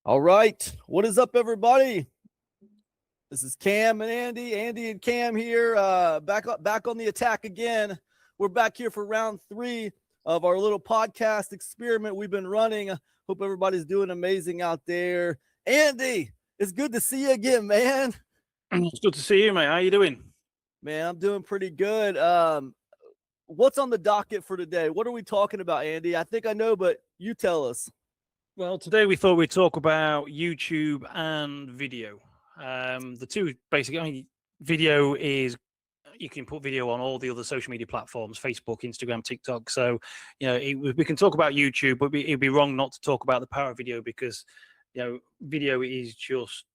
All right. What is up, everybody? This is Cam and Andy. Andy and Cam here, back on the attack again. We're back here for round 3 of our little podcast experiment we've been running. Hope everybody's doing amazing out there. Andy, it's good to see you again, man. It's good to see you, mate. How you doing? Man, I'm doing pretty good. What's on the docket for today? What are we talking about, Andy? I think I know, but you tell us. Well, today we thought we'd talk about YouTube and video. The two basically, video is you can put video on all the other social media platforms, Facebook, Instagram, TikTok. So, we can talk about YouTube, but it'd be wrong not to talk about the power of video because, video is just,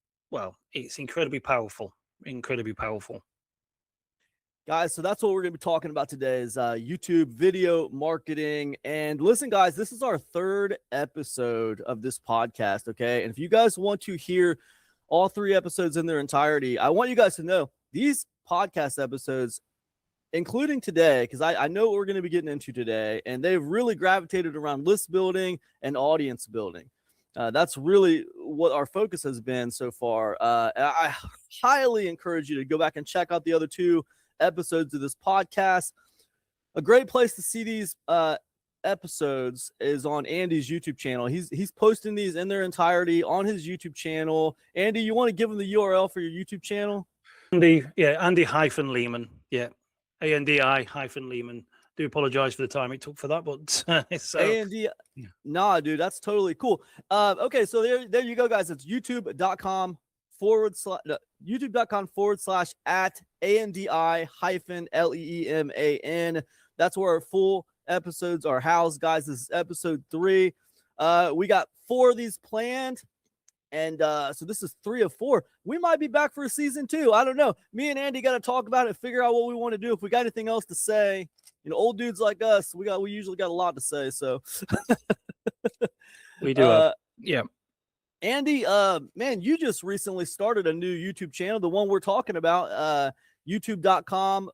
it's incredibly powerful, incredibly powerful. Guys, so that's what we're going to be talking about today is YouTube video marketing. And listen, guys, this is our 3rd episode of this podcast, okay? And if you guys want to hear all 3 episodes in their entirety, I want you guys to know these podcast episodes, including today, because I know what we're going to be getting into today, and they've really gravitated around list building and audience building. That's really what our focus has been so far. I highly encourage you to go back and check out the other 2 episodes of this podcast. A great place to see these episodes is on Andy's YouTube channel. He's posting these in their entirety on his YouTube channel. Andy, you want to give him the URL for your YouTube channel? Andy-Lehman. Yeah, ANDI-Lehman. Do apologize for the time it took for that, but so A&D, nah, dude, that's totally cool. Okay, so there you go, guys. It's youtube.com /at ANDI-LEEMAN. That's where our full episodes are housed, guys. This is episode 3. We got 4 of these planned, and so this is 3 of 4. We might be back for a season 2. I don't know. Me and Andy got to talk about it, figure out what we want to do. If we got anything else to say, old dudes like us, we usually got a lot to say. So we do. Yeah. Andy, man, you just recently started a new YouTube channel, the one we're talking about, youtube.com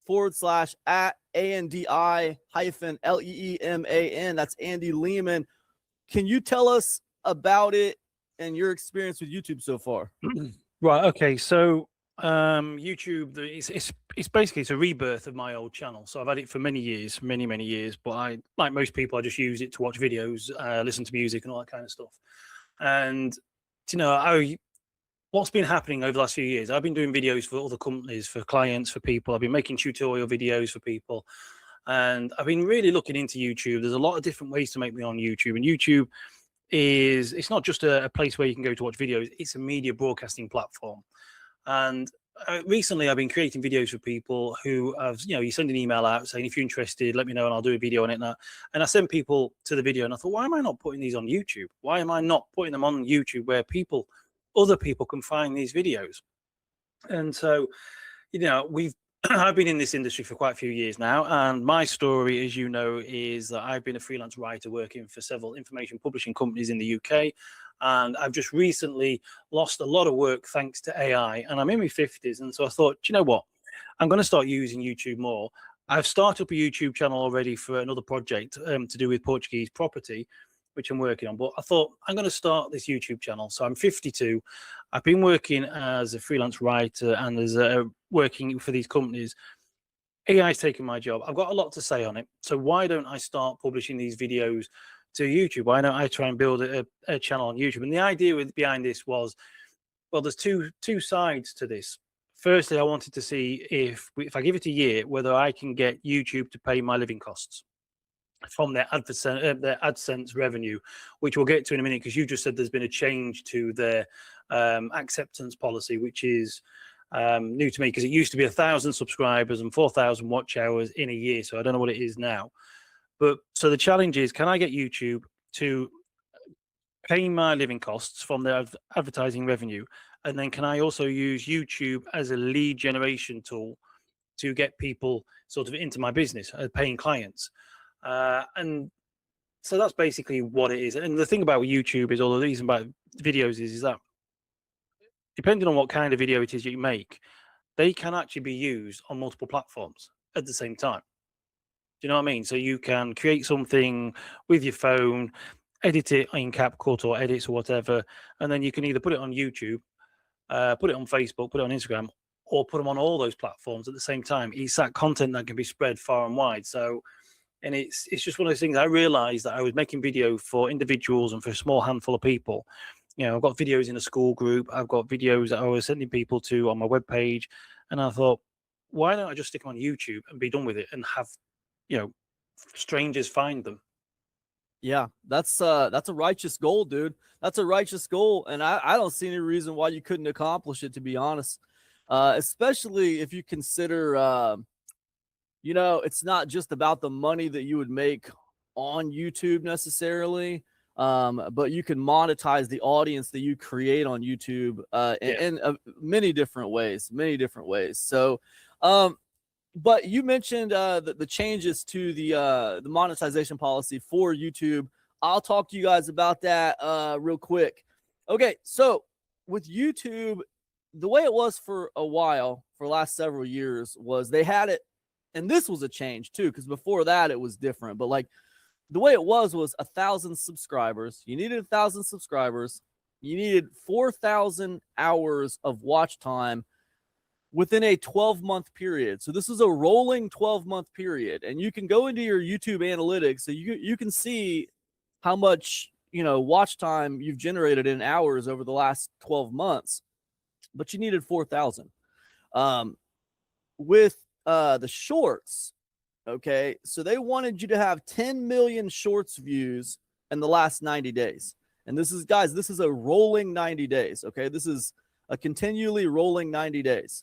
/at ANDI-LEEMAN. That's Andy Lehman. Can you tell us about it and your experience with YouTube so far? Right. Okay. So YouTube, it's basically it's a rebirth of my old channel. So I've had it for many years, many years. But I, like most people, I just use it to watch videos, listen to music, and all that kind of stuff. And what's been happening over the last few years, I've been doing videos for other companies, for clients, for people. I've been making tutorial videos for people, and I've been really looking into YouTube. There's a lot of different ways to make me on YouTube, and YouTube it's not just a place where you can go to watch videos. It's a media broadcasting platform. And recently I've been creating videos for people who have, you send an email out saying, if you're interested, let me know and I'll do a video on it. And I send people to the video, and I thought, why am I not putting these on YouTube? Why am I not putting them on YouTube where other people can find these videos? And so, I've been in this industry for quite a few years now, and my story, as you know, is that I've been a freelance writer working for several information publishing companies in the UK, and I've just recently lost a lot of work thanks to AI, and I'm in my 50s, and so I thought, you know what, I'm going to start using YouTube more. I've started up a YouTube channel already for another project to do with Portuguese property, which I'm working on, but I thought I'm going to start this YouTube channel. So I'm 52. I've been working as a freelance writer and as working for these companies. AI's taken my job. I've got a lot to say on it. So why don't I start publishing these videos to YouTube? Why don't I try and build a channel on YouTube? And the idea behind this was, well, there's two sides to this. Firstly, I wanted to see if I give it a year, whether I can get YouTube to pay my living costs from their AdSense revenue, which we'll get to in a minute, because you just said there's been a change to their acceptance policy, which is new to me, because it used to be 1,000 subscribers and 4,000 watch hours in a year. So I don't know what it is now. But so the challenge is, can I get YouTube to pay my living costs from their advertising revenue? And then can I also use YouTube as a lead generation tool to get people sort of into my business, paying clients? And so that's basically what it is. And the thing about YouTube is, all the reason about videos is that depending on what kind of video it is you make, they can actually be used on multiple platforms at the same time. Do you know what I mean? So you can create something with your phone edit it in CapCut or edits or whatever, and then you can either put it on YouTube, put it on Facebook, put it on Instagram, or put them on all those platforms at the same time. It's that content that can be spread far and wide. So, and it's just one of those things. I realized that I was making video for individuals and for a small handful of people. You know, I've got videos in a school group. I've got videos that I was sending people to on my webpage, and I thought, why don't I just stick them on YouTube and be done with it and have, you know, strangers find them? Yeah, that's a righteous goal, dude. That's a righteous goal, and I don't see any reason why you couldn't accomplish it, to be honest. Especially if you consider, it's not just about the money that you would make on YouTube necessarily, but you can monetize the audience that you create on YouTube in many different ways, So, but you mentioned the changes to the monetization policy for YouTube. I'll talk to you guys about that real quick. Okay, so with YouTube, the way it was for a while, for the last several years, was they had it, and this was a change too, because before that it was different. But like the way it was 1,000 subscribers. You needed 1,000 subscribers. You needed 4,000 hours of watch time within a 12-month period. So this is a rolling 12-month period, and you can go into your YouTube analytics, so you can see how much watch time you've generated in hours over the last 12 months. But you needed 4,000. With the shorts, okay, so they wanted you to have 10 million shorts views in the last 90 days. And this is a rolling 90 days, okay? This is a continually rolling 90 days.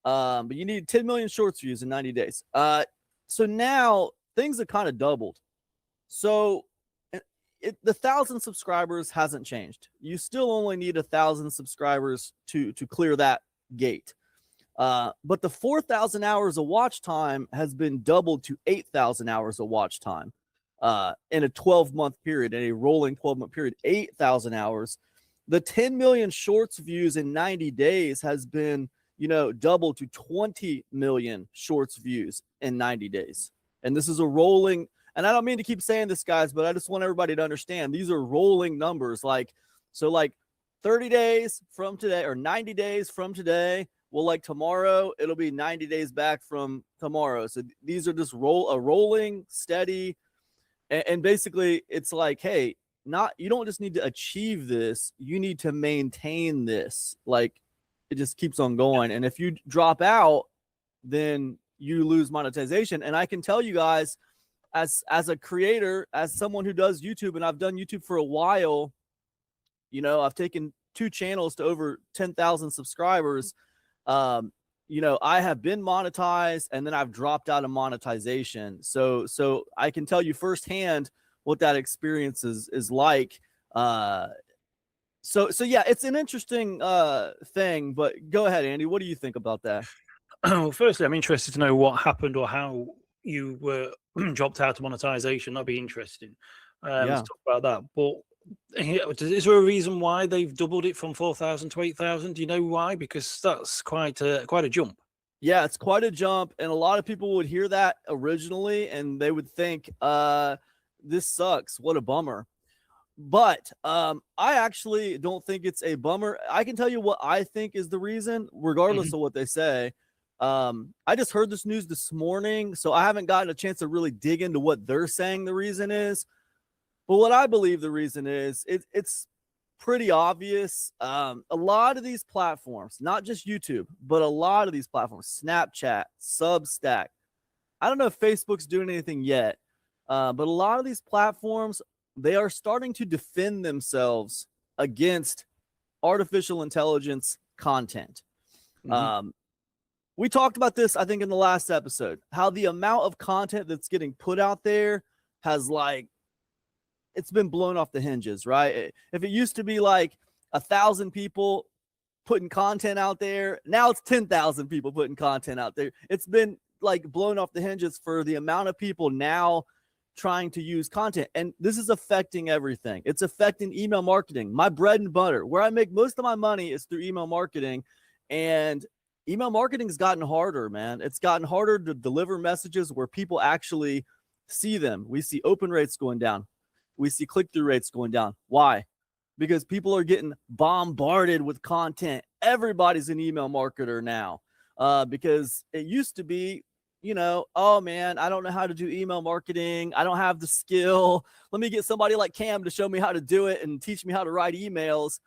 But you need 10 million shorts views in 90 days. So now things have kind of doubled. So the 1,000 subscribers hasn't changed. You still only need 1,000 subscribers to clear that gate. But the 4,000 hours of watch time has been doubled to 8,000 hours of watch time in a 12-month period, in a rolling 12-month period, 8,000 hours. The 10 million shorts views in 90 days has been double to 20 million shorts views in 90 days. And this is a rolling, and I don't mean to keep saying this, guys, but I just want everybody to understand these are rolling numbers. Like 30 days from today or 90 days from today, well, like tomorrow, it'll be 90 days back from tomorrow. So these are just rolling, steady. And basically it's like, hey, you don't just need to achieve this, you need to maintain this. Like, it just keeps on going. And if you drop out, then you lose monetization. And I can tell you guys, as a creator, as someone who does YouTube, and I've done YouTube for a while, I've taken 2 channels to over 10,000 subscribers. I have been monetized, and then I've dropped out of monetization. So I can tell you firsthand what that experience is like. So yeah, it's an interesting thing, but go ahead, Andy. What do you think about that? Well, firstly, I'm interested to know what happened or how you were dropped out of monetization. That'd be interesting to talk about that. But is there a reason why they've doubled it from 4,000 to 8,000? Do you know why? Because that's quite a jump. Yeah, it's quite a jump, and a lot of people would hear that originally, and they would think, "This sucks. What a bummer." But I actually don't think it's a bummer. I can tell you what I think is the reason, regardless of what they say. I just heard this news this morning, so I haven't gotten a chance to really dig into what they're saying the reason is. But what I believe the reason is, it's pretty obvious. A lot of these platforms, not just YouTube, but a lot of these platforms, Snapchat, Substack. I don't know if Facebook's doing anything yet, but a lot of these platforms, they are starting to defend themselves against artificial intelligence content. We talked about this, I think, in the last episode, how the amount of content that's getting put out there has it's been blown off the hinges, right? If it used to be 1,000 people putting content out there, now it's 10,000 people putting content out there. It's been blown off the hinges for the amount of people now trying to use content. And this is affecting everything. It's affecting email marketing. My bread and butter, where I make most of my money, is through email marketing. And email marketing has gotten harder, man. It's gotten harder to deliver messages where people actually see them. We see open rates going down. we see click-through rates going down. Why? Because people are getting bombarded with content. Everybody's an email marketer now. Because it used to be, oh man, I don't know how to do email marketing. I don't have the skill. Let me get somebody like Kam to show me how to do it and teach me how to write emails.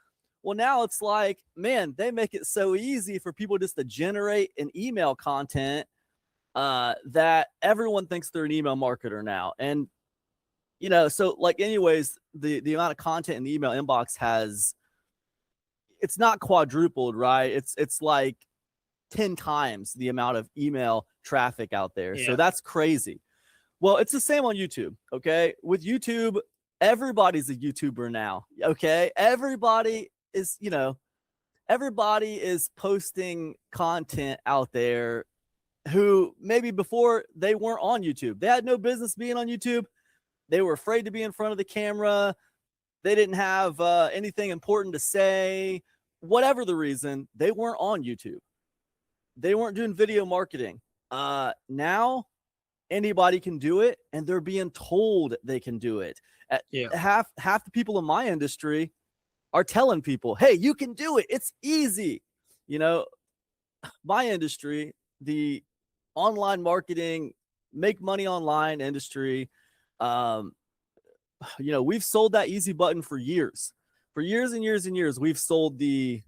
Well, now it's like, man, they make it so easy for people just to generate an email content that everyone thinks they're an email marketer now. And, so like anyways, the amount of content in the email inbox it's not quadrupled, right? It's like 10 times the amount of email traffic out there. Yeah. So that's crazy. Well, it's the same on YouTube. Okay. With YouTube, everybody's a YouTuber now. Okay. Everybody is posting content out there who maybe before they weren't on YouTube. They had no business being on YouTube. They were afraid to be in front of the camera. They didn't have anything important to say. Whatever the reason, they weren't on YouTube. They weren't doing video marketing. Now anybody can do it, and they're being told they can do it. Half the people in my industry are telling people, hey, you can do it. It's easy. My industry, the online marketing, make money online industry, we've sold that easy button for years. For years and years and years, we've sold the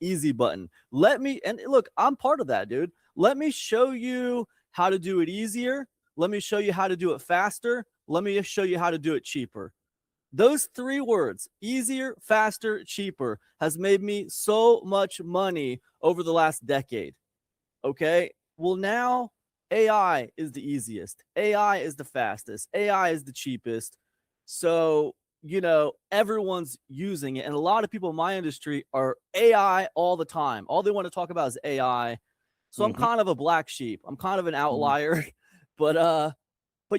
easy button. And look, I'm part of that, dude. Let me show you how to do it easier. Let me show you how to do it faster. Let me show you how to do it cheaper. Those 3 words, easier, faster, cheaper, has made me so much money over the last decade. Okay. Well, now AI is the easiest. AI is the fastest. AI is the cheapest. So, everyone's using it. And a lot of people in my industry are AI all the time. All they want to talk about is AI. So I'm kind of a black sheep. I'm kind of an outlier. But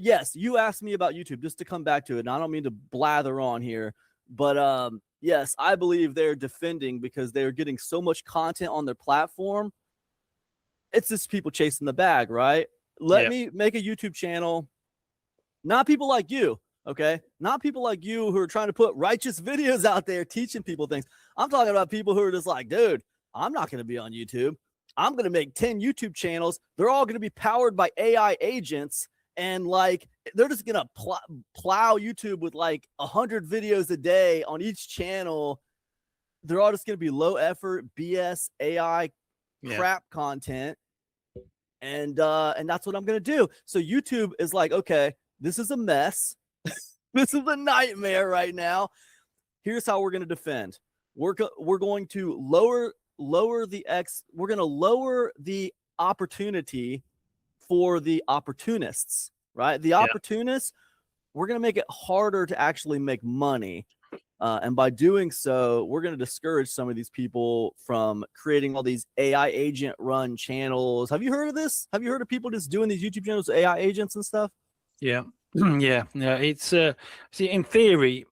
yes, you asked me about YouTube, just to come back to it. And I don't mean to blather on here, but yes, I believe they're defending because they're getting so much content on their platform. It's just people chasing the bag, right? Let me make a YouTube channel. Not people like you, okay? Not people like you who are trying to put righteous videos out there teaching people things. I'm talking about people who are just like, dude, I'm not going to be on YouTube. I'm going to make 10 YouTube channels. They're all going to be powered by AI agents. And like, they're just going to plow YouTube with like 100 videos a day on each channel. They're all just going to be low effort, BS, AI crap content. And that's what I'm going to do. So YouTube is like, okay, this is a mess. This is a nightmare right now. Here's how we're going to defend. We're going to lower the opportunity for the opportunists, right? The opportunists, we're going to make it harder to actually make money. And by doing so, we're going to discourage some of these people from creating all these AI agent run channels. Have you heard of this? Have you heard of people just doing these YouTube channels with AI agents and stuff? Yeah. Yeah. It's see, in theory,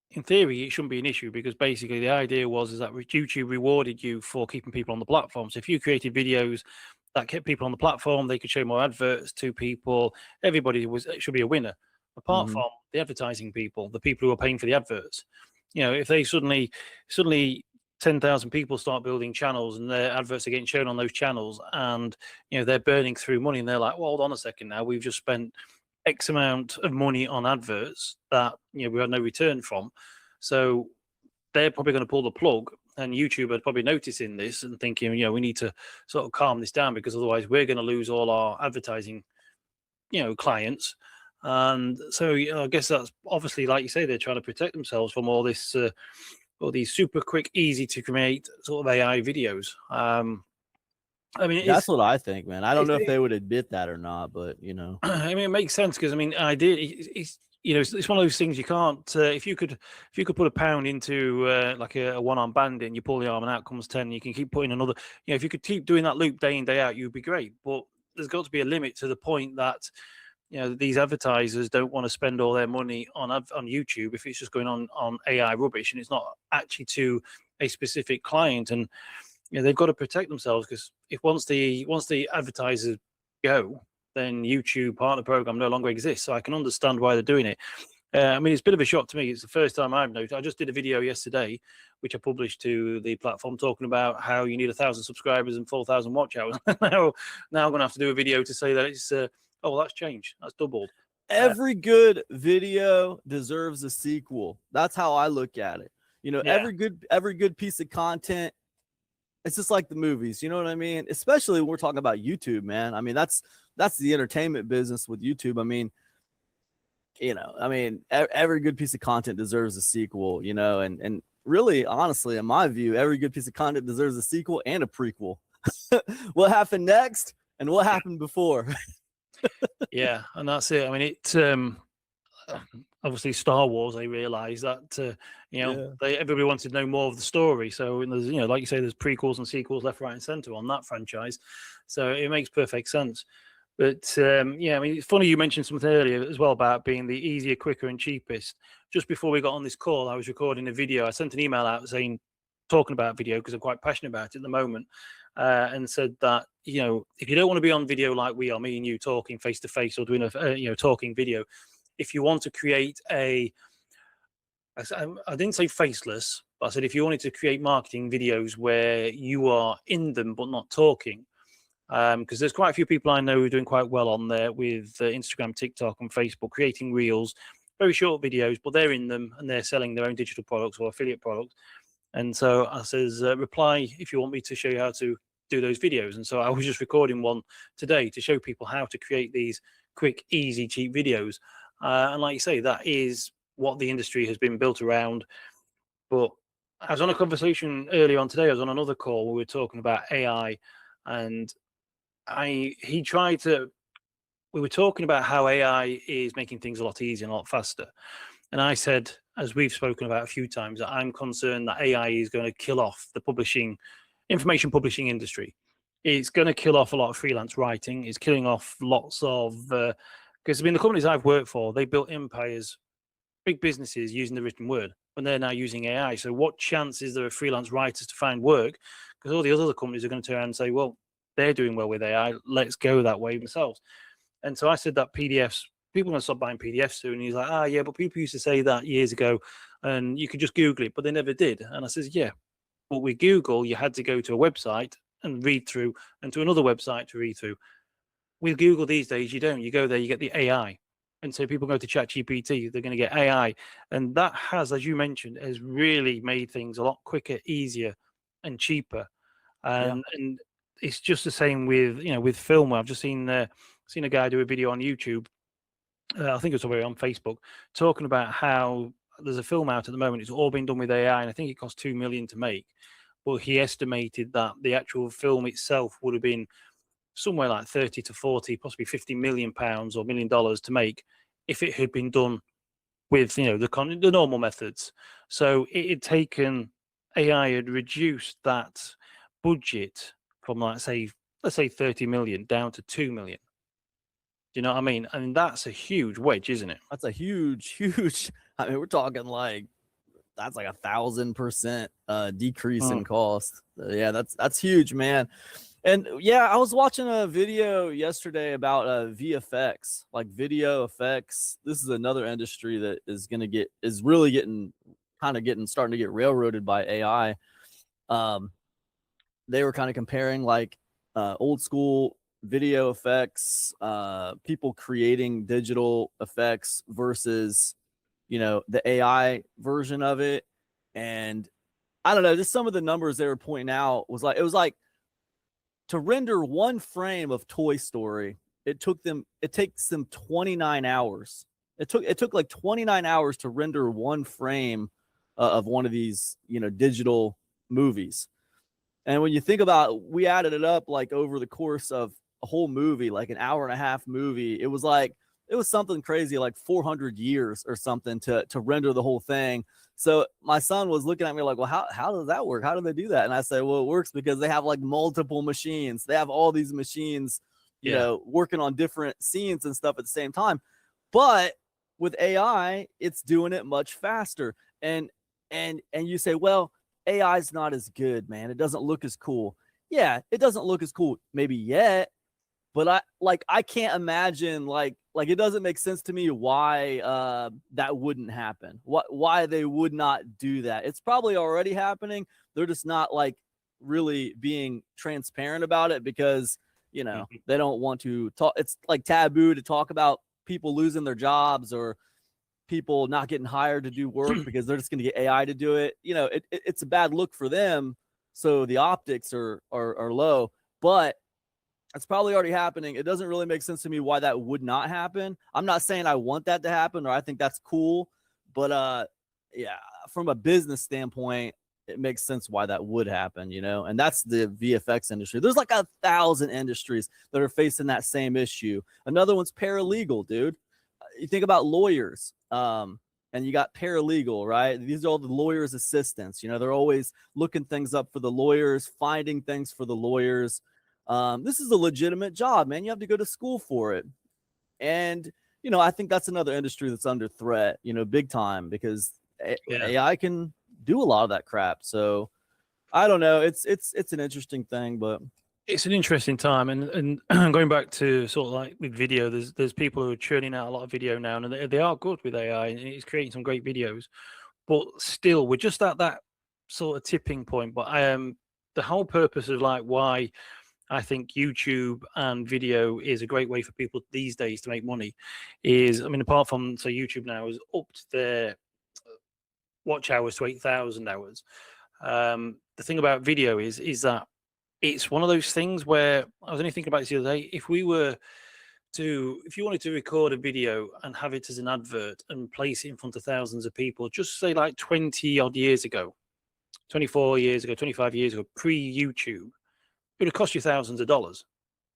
it shouldn't be an issue because basically the idea was that YouTube rewarded you for keeping people on the platform. So if you created videos that kept people on the platform, they could show more adverts to people. Everybody should be a winner, apart from the advertising people, the people who are paying for the adverts. If they suddenly 10,000 people start building channels and their adverts are getting shown on those channels, and they're burning through money, and they're like, well, hold on a second, now we've just spent X amount of money on adverts that we had no return from. So they're probably going to pull the plug, and YouTube are probably noticing this and thinking, we need to sort of calm this down because otherwise we're going to lose all our advertising, clients. And so I guess that's obviously, like you say, they're trying to protect themselves from all this, all these super quick, easy to create sort of AI videos. I mean, that's what I think, man. I don't know if they would admit that or not, but I mean, it makes sense because it's one of those things you can't. If you could put a pound into like a one-arm bandit and you pull the arm and out comes 10, you can keep putting another. If you could keep doing that loop day in day out, you'd be great. But there's got to be a limit to the point that these advertisers don't want to spend all their money on YouTube if it's just going on AI rubbish and it's not actually to a specific client. And they've got to protect themselves because if once the advertisers go, then YouTube partner program no longer exists. So I can understand why they're doing it. I mean, it's a bit of a shock to me. It's the first time I've noticed. I just did a video yesterday, which I published to the platform, talking about how you need 1,000 subscribers and 4,000 watch hours. now I'm going to have to do a video to say that it's, oh, that's changed. That's doubled. Every good video deserves a sequel. That's how I look at it. You know, Yeah. every good piece of content, it's just like the movies, you know what I mean? Especially when we're talking about YouTube, man. I mean, that's the entertainment business with YouTube. I mean, you know, I mean, every good piece of content deserves a sequel, you know, and really, honestly, in my view, every good piece of content deserves a sequel and a prequel. What happened next and what happened before? Yeah, and that's it. I mean, it obviously Star Wars. They realized that you know, everybody wanted to know more of the story. So there's, you know, like you say, there's prequels and sequels left, right, and center on that franchise. So it makes perfect sense. But yeah, I mean, it's funny you mentioned something earlier as well about being the easier, quicker, and cheapest. Just before we got on this call, I was recording a video. I sent an email out saying, talking about video because I'm quite passionate about it at the moment, and said that, you know, if you don't want to be on video like we are, me and you talking face to face or doing a you know, talking video, if you want to create I didn't say faceless, but I said if you wanted to create marketing videos where you are in them but not talking. Because there's quite a few people I know who are doing quite well on there with Instagram, TikTok, and Facebook, creating reels, very short videos, but they're in them and they're selling their own digital products or affiliate products. And so I says, reply if you want me to show you how to do those videos. And so I was just recording one today to show people how to create these quick, easy, cheap videos. And like you say, that is what the industry has been built around. But I was on a conversation earlier on today. I was on another call where we were talking about AI, and we were talking about how AI is making things a lot easier and a lot faster. And I said, as we've spoken about a few times, that I'm concerned that AI is going to kill off the information publishing industry. It's going to kill off a lot of freelance writing. It's killing off lots of, because I mean, the companies I've worked for, they built empires, big businesses using the written word, when they're now using AI. So what chance is there of freelance writers to find work? Because all the other companies are going to turn around and say, well, they're doing well with AI, let's go that way themselves. And so I said that PDFs, people are going to stop buying PDFs soon. And he's like, yeah, but people used to say that years ago and you could just Google it, but they never did. And I says, yeah, but with Google, you had to go to a website and read through and to another website to read through. With Google these days, you don't. You go there, you get the AI. And so people go to ChatGPT, they're going to get AI. And that has, as you mentioned, has really made things a lot quicker, easier, and cheaper. And it's just the same with, you know, with film. I've just seen a guy do a video on YouTube. I think it's already on Facebook, talking about how there's a film out at the moment. It's all been done with AI, and I think it cost $2 million to make. But he estimated that the actual film itself would have been somewhere like 30 to 40, possibly 50 million pounds or $1 million to make if it had been done with, you know, the normal methods. So it had taken, AI had reduced that budget from, like, let's say 30 million down to 2 million. Do you know what I mean? And that's a huge wedge, isn't it? That's a huge I mean, we're talking like that's like 1,000% decrease in cost. Yeah, that's huge, man. And yeah, I was watching a video yesterday about VFX, like video effects. This is another industry that is really starting to get railroaded by AI. They were kind of comparing like old school video effects, people creating digital effects versus, you know, the AI version of it. And I don't know, just some of the numbers they were pointing out was like to render one frame of Toy Story, it takes them 29 hours. It took like 29 hours to render one frame of one of these, you know, digital movies. And when you think about, we added it up like over the course of a whole movie, like an hour and a half movie, it was something crazy, like 400 years or something to render the whole thing. So my son was looking at me like, well, how does that work? How do they do that? And I said, well, it works because they have like multiple machines. They have all these machines, you know, working on different scenes and stuff at the same time. But with AI, it's doing it much faster. And you say, well, AI is not as good, man. It doesn't look as cool. Yeah, it doesn't look as cool maybe yet, but I can't imagine like like it doesn't make sense to me why that wouldn't happen. Why they would not do that. It's probably already happening. They're just not like really being transparent about it because, you know, they don't want to talk. It's like taboo to talk about people losing their jobs or people not getting hired to do work because they're just going to get AI to do it. You know, it's a bad look for them. So the optics are low, but it's probably already happening. It doesn't really make sense to me why that would not happen. I'm not saying I want that to happen or I think that's cool, but yeah, from a business standpoint, it makes sense why that would happen, you know? And that's the VFX industry. There's like 1,000 industries that are facing that same issue. Another one's paralegal, dude. You think about lawyers, and you got paralegal, right? These are all the lawyers' assistants. You know, they're always looking things up for the lawyers, finding things for the lawyers. This is a legitimate job, man. You have to go to school for it. And, you know, I think that's another industry that's under threat, you know, big time because AI can do a lot of that crap. So I don't know. It's an interesting thing, but it's an interesting time. And going back to sort of like with video, there's people who are churning out a lot of video now, and they are good with AI, and it's creating some great videos. But still, we're just at that sort of tipping point. But the whole purpose of like why I think YouTube and video is a great way for people these days to make money is, I mean, apart from, say, YouTube now has upped their watch hours to 8,000 hours. The thing about video is that it's one of those things where I was only thinking about this the other day. If you wanted to record a video and have it as an advert and place it in front of thousands of people, just say like 20 odd years ago, 24 years ago, 25 years ago, pre-YouTube, it would have cost you thousands of dollars.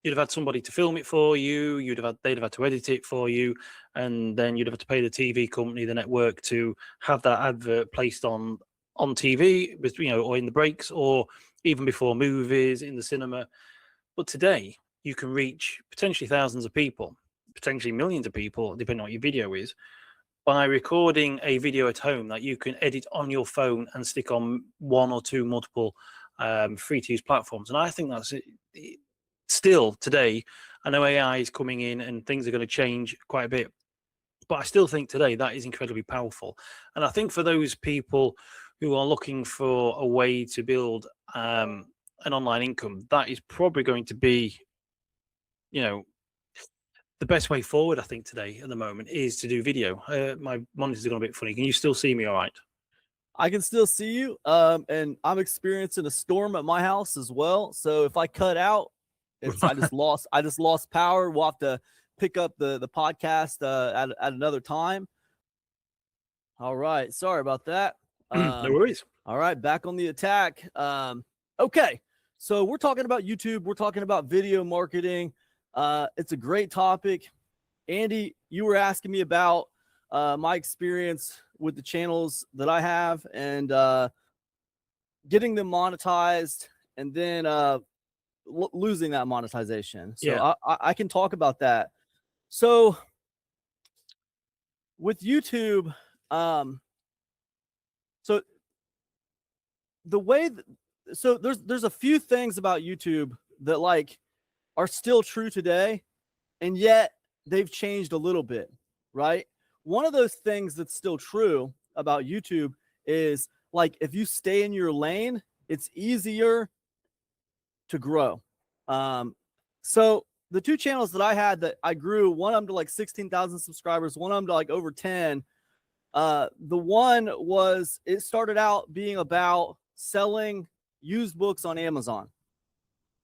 You'd have had somebody to film it for you. They'd have had to edit it for you, and then you'd have to pay the TV company, the network, to have that advert placed on TV, you know, or in the breaks, or even before movies in the cinema. But today, you can reach potentially thousands of people, potentially millions of people, depending on what your video is, by recording a video at home that you can edit on your phone and stick on one or two multiple free-to-use platforms. And I think that's still today. I know AI is coming in and things are going to change quite a bit, but I still think today that is incredibly powerful. And I think for those people who are looking for a way to build an online income, that is probably going to be, you know, the best way forward. I think today at the moment is to do video. My monitor's gone a bit funny. Can you still see me all right? I can still see you. And I'm experiencing a storm at my house as well. So if I cut out, I just lost power. We'll have to pick up the podcast at another time. All right. Sorry about that. No worries. All right. Back on the attack. Okay. So we're talking about YouTube. We're talking about video marketing. It's a great topic. Andy, you were asking me about my experience with the channels that I have and getting them monetized and then losing that monetization. So Yeah. I can talk about that. So with YouTube, so the way so there's a few things about YouTube that like are still true today, and yet they've changed a little bit, right? One of those things that's still true about YouTube is like if you stay in your lane, it's easier to grow. So the two channels that I had that I grew, one of them to like 16,000 subscribers, one of them to like over 10. The one was, it started out being about selling used books on Amazon,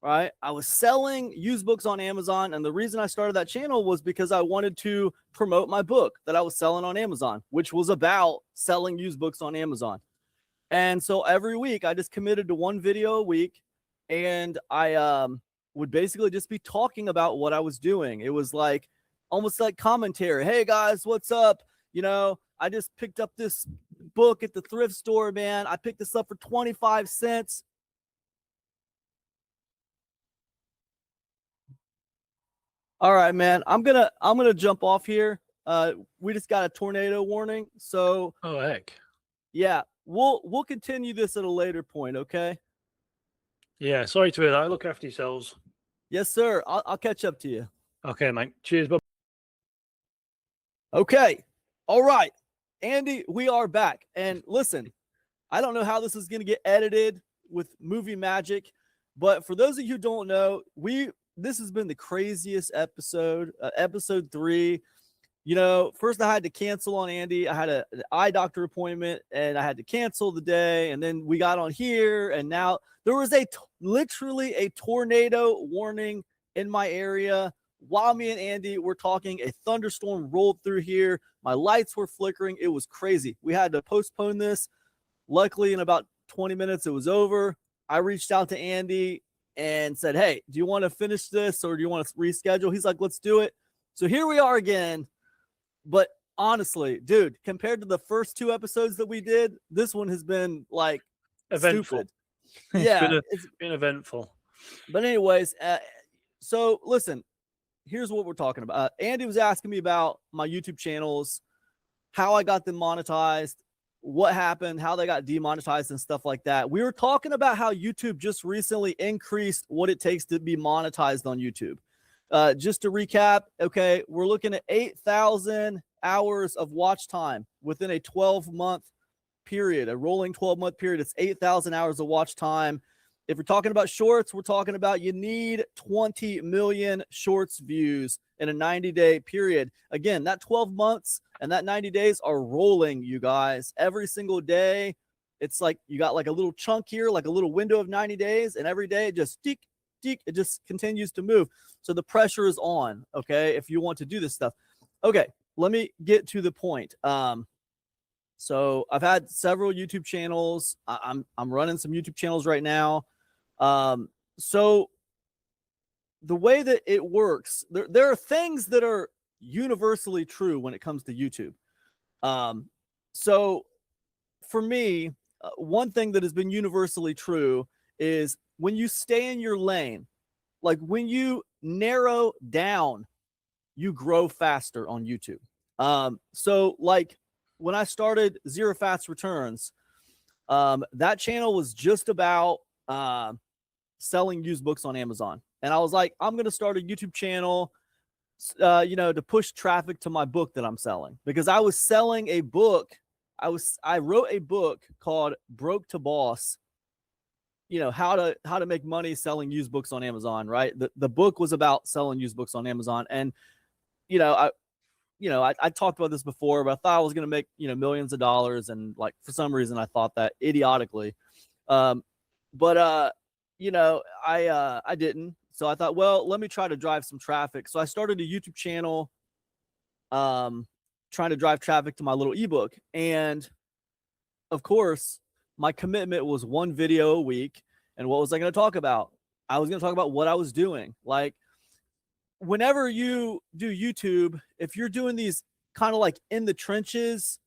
right? I was selling used books on Amazon. And the reason I started that channel was because I wanted to promote my book that I was selling on Amazon, which was about selling used books on Amazon. And so every week I just committed to one video a week, and I would basically just be talking about what I was doing. It was like almost like commentary. Hey guys, what's up? You know, I just picked up this book at the thrift store, man. I picked this up for 25 cents. All right, man. I'm gonna jump off here. We just got a tornado warning. So Oh heck. yeah, we'll continue this at a later point, okay? Yeah, sorry to hear that. Look after yourselves. Yes, sir. I'll catch up to you. Okay, mate. Cheers. Bye. Okay. All right. Andy, we are back. And listen, I don't know how this is going to get edited with movie magic, but for those of you who don't know, this has been the craziest episode, episode 3. You know, first I had to cancel on Andy. I had an eye doctor appointment and I had to cancel the day. And then we got on here, and now there was literally a tornado warning in my area. While me and Andy were talking, a thunderstorm rolled through here. My lights were flickering. It was crazy. We had to postpone this. Luckily, in about 20 minutes, it was over. I reached out to Andy and said, hey, do you want to finish this or do you want to reschedule? He's like, let's do it. So here we are again. But honestly, dude, compared to the first 2 episodes that we did, this one has been like Eventful. stupid. Yeah, It's been eventful. But anyways, so listen, here's what we're talking about. Andy was asking me about my YouTube channels, how I got them monetized, what happened, how they got demonetized and stuff like that. We were talking about how YouTube just recently increased what it takes to be monetized on YouTube. Just to recap, okay, we're looking at 8,000 hours of watch time within a 12-month period, a rolling 12-month period. It's 8,000 hours of watch time. If we're talking about shorts, we're talking about you need 20 million shorts views in a 90-day period. Again, that 12 months and that 90 days are rolling, you guys. Every single day, it's like you got like a little chunk here, like a little window of 90 days, and every day it just it just continues to move. So the pressure is on, okay, if you want to do this stuff. Okay, let me get to the point. So I've had several YouTube channels. I'm running some YouTube channels right now. So the way that it works, there are things that are universally true when it comes to YouTube. So for me, one thing that has been universally true is when you stay in your lane, like when you narrow down, you grow faster on YouTube. So like when I started Zero Fats Returns, that channel was just about selling used books on Amazon. And I was like, I'm going to start a YouTube channel, to push traffic to my book that I'm selling, because I was selling a book. I wrote a book called Broke to Boss, how to make money selling used books on Amazon, right? The book was about selling used books on Amazon. And, I talked about this before, but I thought I was going to make, millions of dollars. And like, for some reason I thought that idiotically. But I didn't. So I thought, well, let me try to drive some traffic. So I started a YouTube channel, trying to drive traffic to my little ebook. And of course, my commitment was 1 video a week. And what was I going to talk about? I was going to talk about what I was doing. Like, whenever you do YouTube, if you're doing these kind of like in the trenches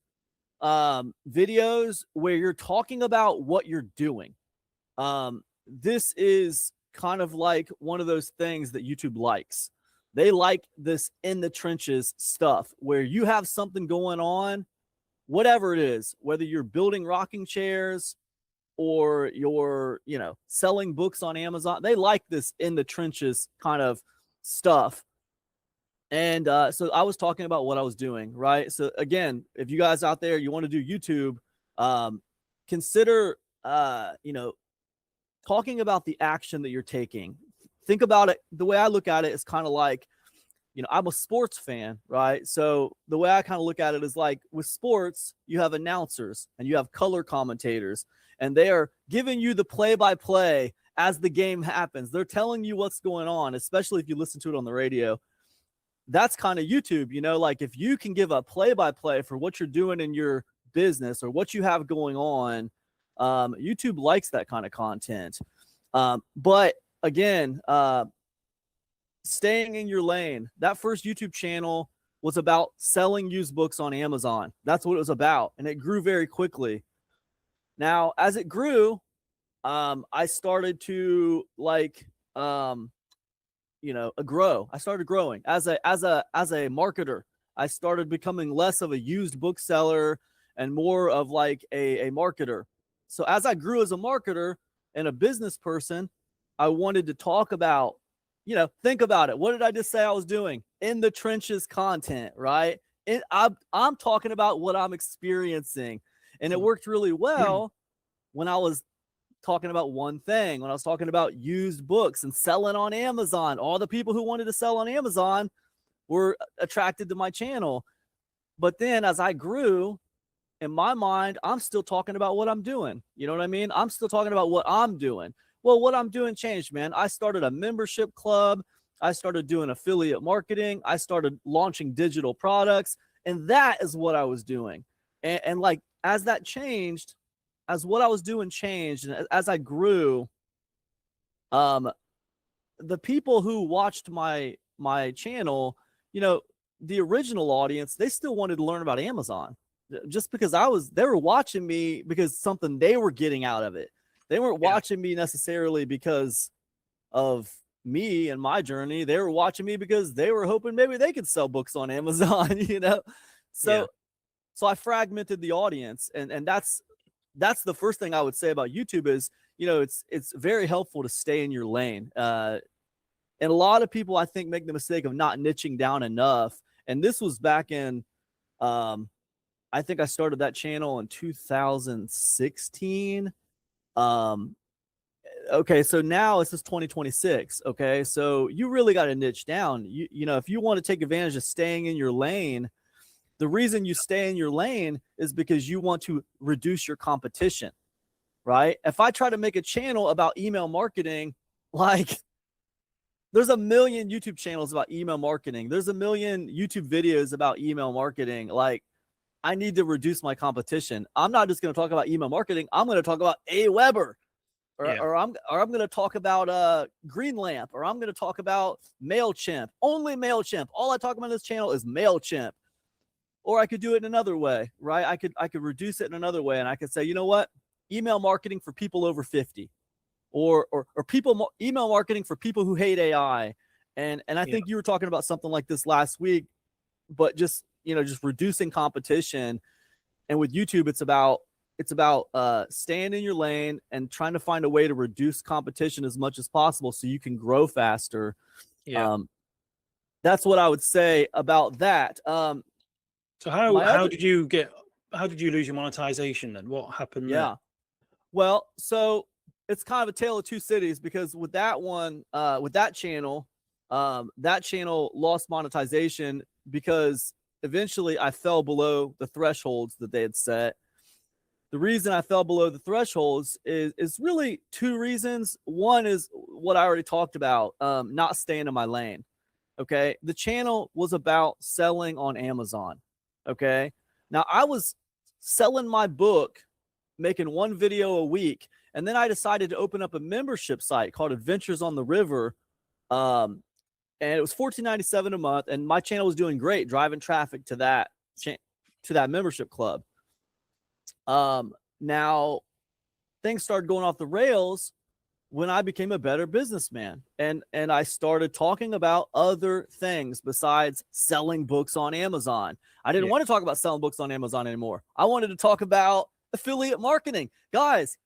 videos where you're talking about what you're doing, this is kind of like one of those things that YouTube likes. They like this in the trenches stuff where you have something going on, whatever it is, whether you're building rocking chairs or you're, selling books on Amazon. They like this in the trenches kind of stuff. And so I was talking about what I was doing, right? So again, if you guys out there, you want to do YouTube, consider, talking about the action that you're taking. Think about it. The way I look at it is kind of like, I'm a sports fan, right? So the way I kind of look at it is like with sports, you have announcers and you have color commentators, and they are giving you the play-by-play as the game happens. They're telling you what's going on, especially if you listen to it on the radio. That's kind of YouTube, like if you can give a play-by-play for what you're doing in your business or what you have going on, YouTube likes that kind of content. But again, staying in your lane. That first YouTube channel was about selling used books on Amazon. That's what it was about. And it grew very quickly. Now, as it grew, I started to grow. I started growing as a marketer. I started becoming less of a used bookseller and more of like a marketer. So as I grew as a marketer and a business person, I wanted to talk about, think about it. What did I just say I was doing? In the trenches content, right? I'm talking about what I'm experiencing. And it worked really well when I was talking about one thing, when I was talking about used books and selling on Amazon. All the people who wanted to sell on Amazon were attracted to my channel. But then as I grew, in my mind, I'm still talking about what I'm doing. You know what I mean? I'm still talking about what I'm doing. Well, what I'm doing changed, man. I started a membership club. I started doing affiliate marketing. I started launching digital products. And that is what I was doing. And like, as that changed, as what I was doing changed, and as I grew, the people who watched my channel, you know, the original audience, they still wanted to learn about Amazon just because they were watching me because something they were getting out of it. They weren't watching me necessarily because of me and my journey. They were watching me because they were hoping maybe they could sell books on Amazon, you know? So I fragmented the audience, and that's the first thing I would say about YouTube is, you know, it's very helpful to stay in your lane. And a lot of people, I think, make the mistake of not niching down enough. And this was back in, I think I started that channel in 2016. Okay, so now it's just 2026. Okay, so you really got to niche down. You know, if you want to take advantage of staying in your lane, the reason you stay in your lane is because you want to reduce your competition, right? If I try to make a channel about email marketing, like, there's a million YouTube channels about email marketing. There's a million YouTube videos about email marketing. Like, I need to reduce my competition. I'm not just going to talk about email marketing. I'm going to talk about Aweber, or I'm going to talk about Greenlamp, or I'm going to talk about MailChimp. Only MailChimp. All I talk about on this channel is MailChimp. Or I could do it in another way, right? I could reduce it in another way, and I could say, you know what? Email marketing for people over 50. Or email marketing for people who hate AI. And I think you were talking about something like this last week, but just, you know, just reducing competition. And with YouTube, it's about staying in your lane and trying to find a way to reduce competition as much as possible so you can grow faster. That's what I would say about that. So how did you lose your monetization then? What happened there? Well, so it's kind of a tale of two cities, because with that one, with that channel lost monetization because eventually I fell below the thresholds that they had set. The reason I fell below the thresholds is really two reasons. One is what I already talked about, not staying in my lane. Okay. The channel was about selling on Amazon. Okay. Now I was selling my book, making one video a week. And then I decided to open up a membership site called Adventures on the River. And it was $14.97 a month. And my channel was doing great, driving traffic to that membership club. Now things started going off the rails when I became a better businessman, and I started talking about other things besides selling books on Amazon. I didn't want to talk about selling books on Amazon anymore. I wanted to talk about affiliate marketing. Guys,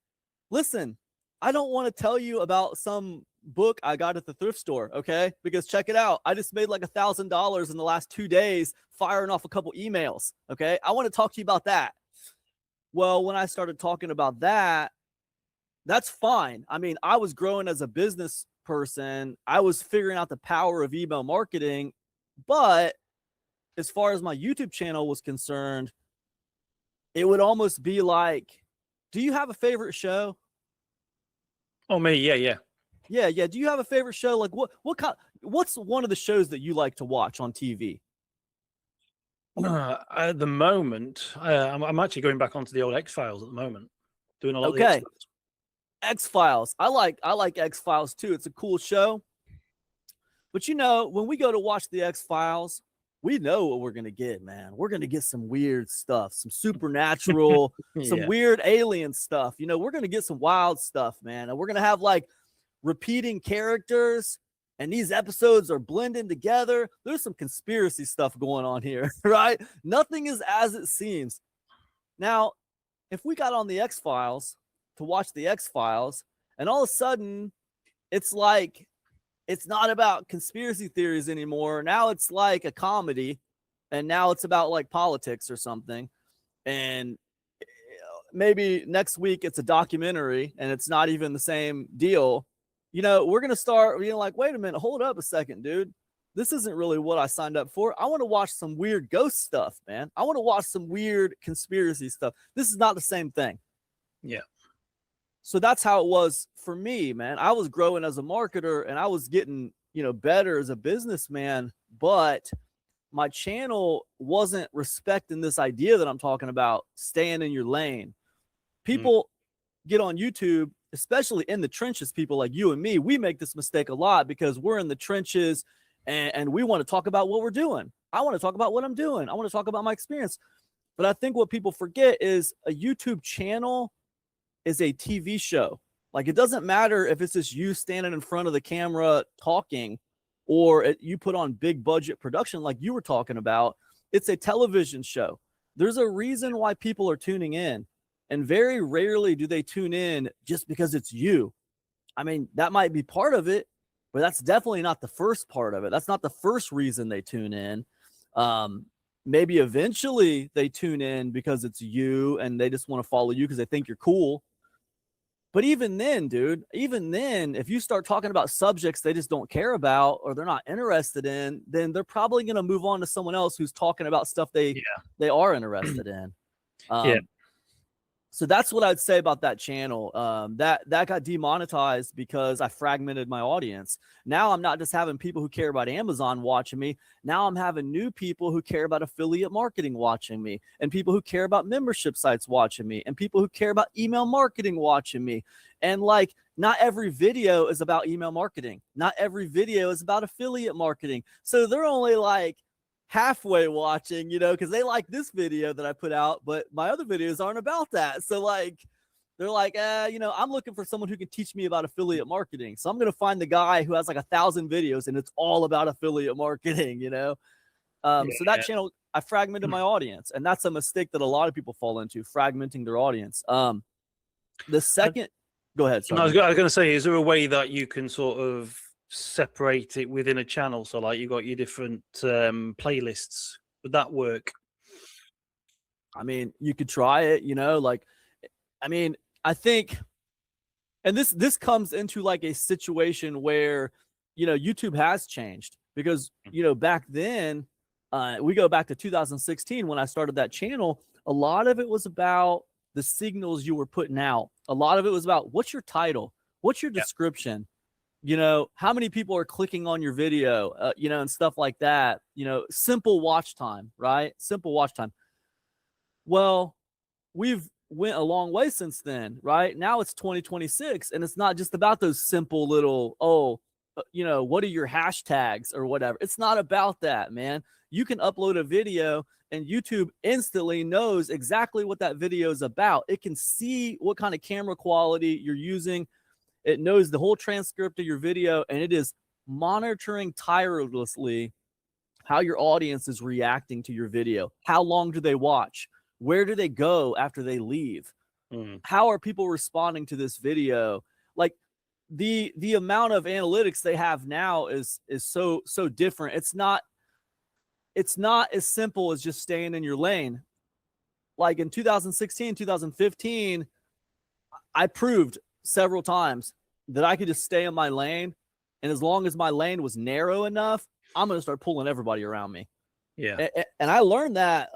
listen, I don't want to tell you about some book I got at the thrift store, okay? Because check it out. I just made like $1,000 in the last 2 days firing off a couple emails, okay? I want to talk to you about that. Well, when I started talking about that, that's fine. I mean, I was growing as a business person. I was figuring out the power of email marketing. But as far as my YouTube channel was concerned, it would almost be like, do you have a favorite show? Oh, me? Yeah. Do you have a favorite show? Like what's one of the shows that you like to watch on TV? At the moment, I'm actually going back onto the old X-Files at the moment, doing a lot of the X-Files. X-Files. I like X-Files too. It's a cool show. But you know, when we go to watch the X-Files, we know what we're going to get, man. We're going to get some weird stuff, some supernatural, some weird alien stuff. You know, we're going to get some wild stuff, man. And we're going to have like repeating characters, and these episodes are blending together. There's some conspiracy stuff going on here, right? Nothing is as it seems. Now, if we got on the X-Files to watch the X-Files, and all of a sudden it's like, it's not about conspiracy theories anymore. Now it's like a comedy. and now it's about like politics or something. And maybe next week it's a documentary and it's not even the same deal. We're going to start being like, wait a minute, hold up a second, dude. This isn't really what I signed up for. I want to watch some weird ghost stuff, man. I want to watch some weird conspiracy stuff. This is not the same thing. Yeah. So that's how it was for me, man. I was growing as a marketer and I was getting, better as a businessman, but my channel wasn't respecting this idea that I'm talking about, staying in your lane. People get on YouTube, especially in the trenches, people like you and me, we make this mistake a lot because we're in the trenches and we want to talk about what we're doing. I want to talk about what I'm doing. I want to talk about my experience. But I think what people forget is a YouTube channel is a TV show. Like, it doesn't matter if it's just you standing in front of the camera talking or you put on big budget production like you were talking about. It's a television show. There's a reason why people are tuning in. And very rarely do they tune in just because it's you. I mean, that might be part of it, but that's definitely not the first part of it. That's not the first reason they tune in. Maybe eventually they tune in because it's you and they just want to follow you because they think you're cool. But even then, dude, if you start talking about subjects they just don't care about or they're not interested in, then they're probably going to move on to someone else who's talking about stuff they are interested in. So that's what I'd say about that channel. That got demonetized because I fragmented my audience. Now I'm not just having people who care about Amazon watching me. Now I'm having new people who care about affiliate marketing watching me, and people who care about membership sites watching me, and people who care about email marketing watching me. And like, not every video is about email marketing. Not every video is about affiliate marketing. So they're only like halfway watching, because they like this video that I put out, but my other videos aren't about that. So like, they're like, I'm looking for someone who can teach me about affiliate marketing. So I'm going to find the guy who has like 1,000 videos and it's all about affiliate marketing, So that channel, I fragmented my audience, and that's a mistake that a lot of people fall into, fragmenting their audience. The second, go ahead. Sorry. I was going to say, is there a way that you can sort of separate it within a channel? So like, you got your different playlists. Would that work? I mean, you could try it, I think, and this comes into like a situation where, YouTube has changed because, back then, we go back to 2016 when I started that channel. A lot of it was about the signals you were putting out. A lot of it was about, what's your title? What's your description? How many people are clicking on your video, and stuff like that, simple watch time, right? Simple watch time. Well, we've went a long way since then, right? Now it's 2026 and it's not just about those simple little, what are your hashtags or whatever. It's not about that, man. You can upload a video and YouTube instantly knows exactly what that video is about. It can see what kind of camera quality you're using. It knows the whole transcript of your video, and it is monitoring tirelessly how your audience is reacting to your video. How long do they watch? Where do they go after they leave? How are people responding to this video? Like, the amount of analytics they have now is so different. It's not as simple as just staying in your lane. Like in 2016, 2015, I proved several times that I could just stay in my lane, and as long as my lane was narrow enough, I'm going to start pulling everybody around me. Yeah. And I learned that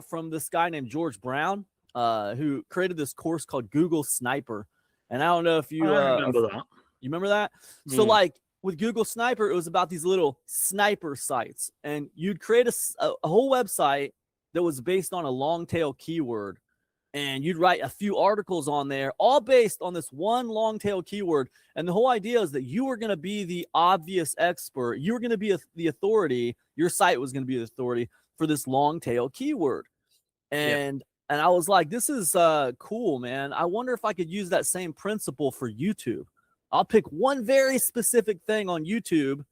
from this guy named George Brown, who created this course called Google Sniper. And I don't know if you remember that. You remember that? So like with Google Sniper, it was about these little sniper sites, and you'd create a whole website that was based on a long tail keyword. And you'd write a few articles on there, all based on this one long tail keyword. And the whole idea is that you were going to be the obvious expert. You were going to be the authority. Your site was going to be the authority for this long tail keyword. And I was like, this is cool, man. I wonder if I could use that same principle for YouTube. I'll pick one very specific thing on YouTube,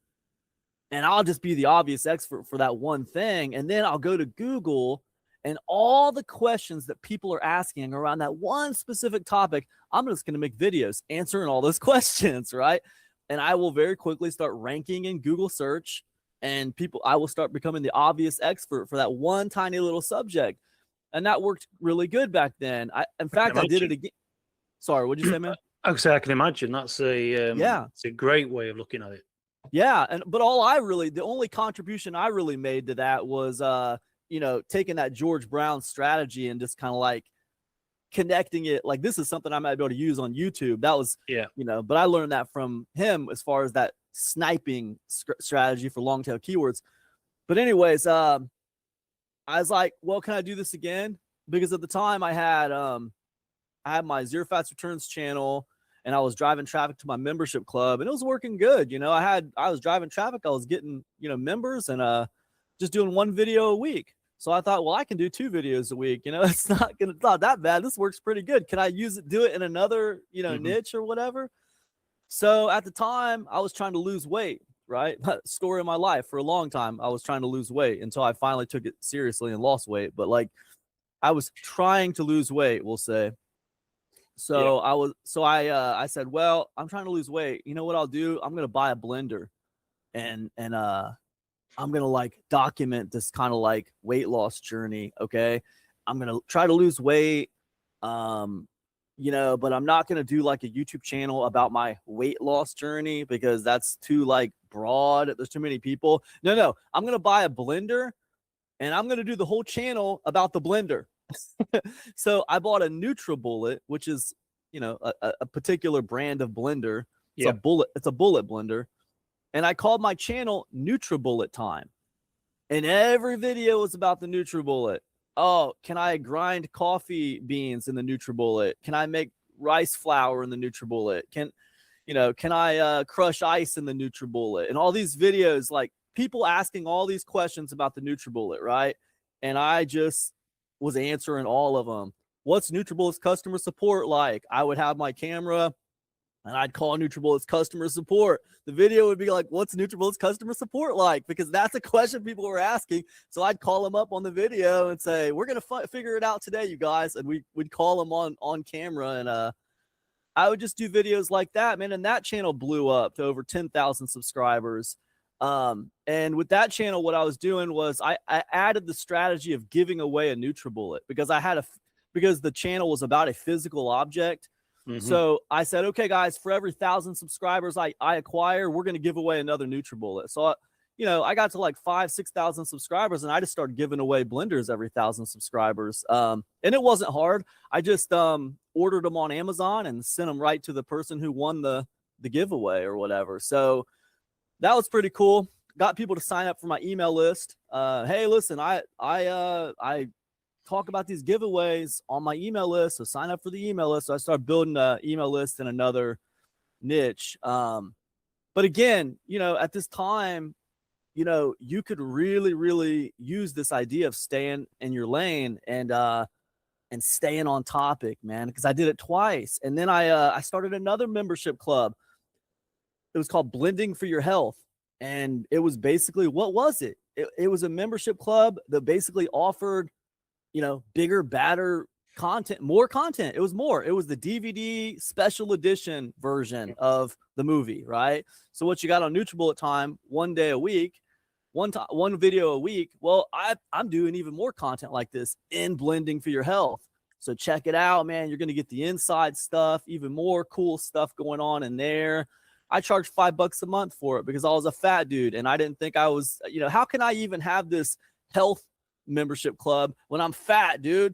and I'll just be the obvious expert for that one thing. And then I'll go to Google, and all the questions that people are asking around that one specific topic, I'm just going to make videos answering all those questions, right? And I will very quickly start ranking in Google search, and I will start becoming the obvious expert for that one tiny little subject. And that worked really good back then. In fact, I did it again. Sorry, what'd you say, man? I can imagine that's it's a great way of looking at it. Yeah, but the only contribution I really made to that was taking that George Brown strategy and just kind of like connecting it. Like, this is something I might be able to use on YouTube. That was but I learned that from him as far as that sniping strategy for long tail keywords. But anyways, I was like, well, can I do this again? Because at the time I had my Zero Fats Returns channel, and I was driving traffic to my membership club, and it was working good. I was driving traffic, I was getting, members, and just doing one video a week. So I thought, well, I can do 2 videos a week. It's not that bad. This works pretty good. Can I do it in another, niche or whatever? So at the time I was trying to lose weight, right? Story of my life. For a long time, I was trying to lose weight until I finally took it seriously and lost weight. But like, I was trying to lose weight, we'll say. So I said, well, I'm trying to lose weight. You know what I'll do? I'm going to buy a blender, and I'm going to like document this kind of like weight loss journey. Okay. I'm going to try to lose weight. But I'm not going to do like a YouTube channel about my weight loss journey, because that's too like broad. There's too many people. No, I'm going to buy a blender, and I'm going to do the whole channel about the blender. So I bought a NutriBullet, which is, a particular brand of blender. It's a bullet blender. And I called my channel NutriBullet Time. And every video was about the NutriBullet. Oh, can I grind coffee beans in the NutriBullet? Can I make rice flour in the NutriBullet? Can I crush ice in the NutriBullet? And all these videos, like people asking all these questions about the NutriBullet, right? And I just was answering all of them. What's NutriBullet's customer support like? I would have my camera and I'd call NutriBullet's customer support. The video would be like, what's NutriBullet's customer support like? Because that's a question people were asking. So I'd call them up on the video and say, we're going to figure it out today, you guys. And we'd call them on camera. And I would just do videos like that, man. And that channel blew up to over 10,000 subscribers. And with that channel, what I was doing was I added the strategy of giving away a NutriBullet, because because the channel was about a physical object. Mm-hmm. So I said, okay, guys, for every 1,000 subscribers I acquire, we're going to give away another NutriBullet. So, I got to like 5,000-6,000 subscribers, and I just started giving away blenders every 1,000 subscribers. And it wasn't hard. I just ordered them on Amazon and sent them right to the person who won the giveaway or whatever. So that was pretty cool. Got people to sign up for my email list. Hey, listen, I talk about these giveaways on my email list, so sign up for the email list. So I started building an email list in another niche. But again, at this time, you could really, really use this idea of staying in your lane and staying on topic, man, because I did it twice. And then I started another membership club. It was called Blending for Your Health. And it was basically, what was it? It was a membership club that basically offered, bigger, badder content, more content. It was more. It was the DVD special edition version of the movie, right? So what you got on NutriBullet Time, one day a week, one video a week. Well, I'm doing even more content like this in Blending for Your Health. So check it out, man. You're going to get the inside stuff, even more cool stuff going on in there. I charged $5 a month for it because I was a fat dude and I didn't think I was, how can I even have this health membership club when I'm fat, dude?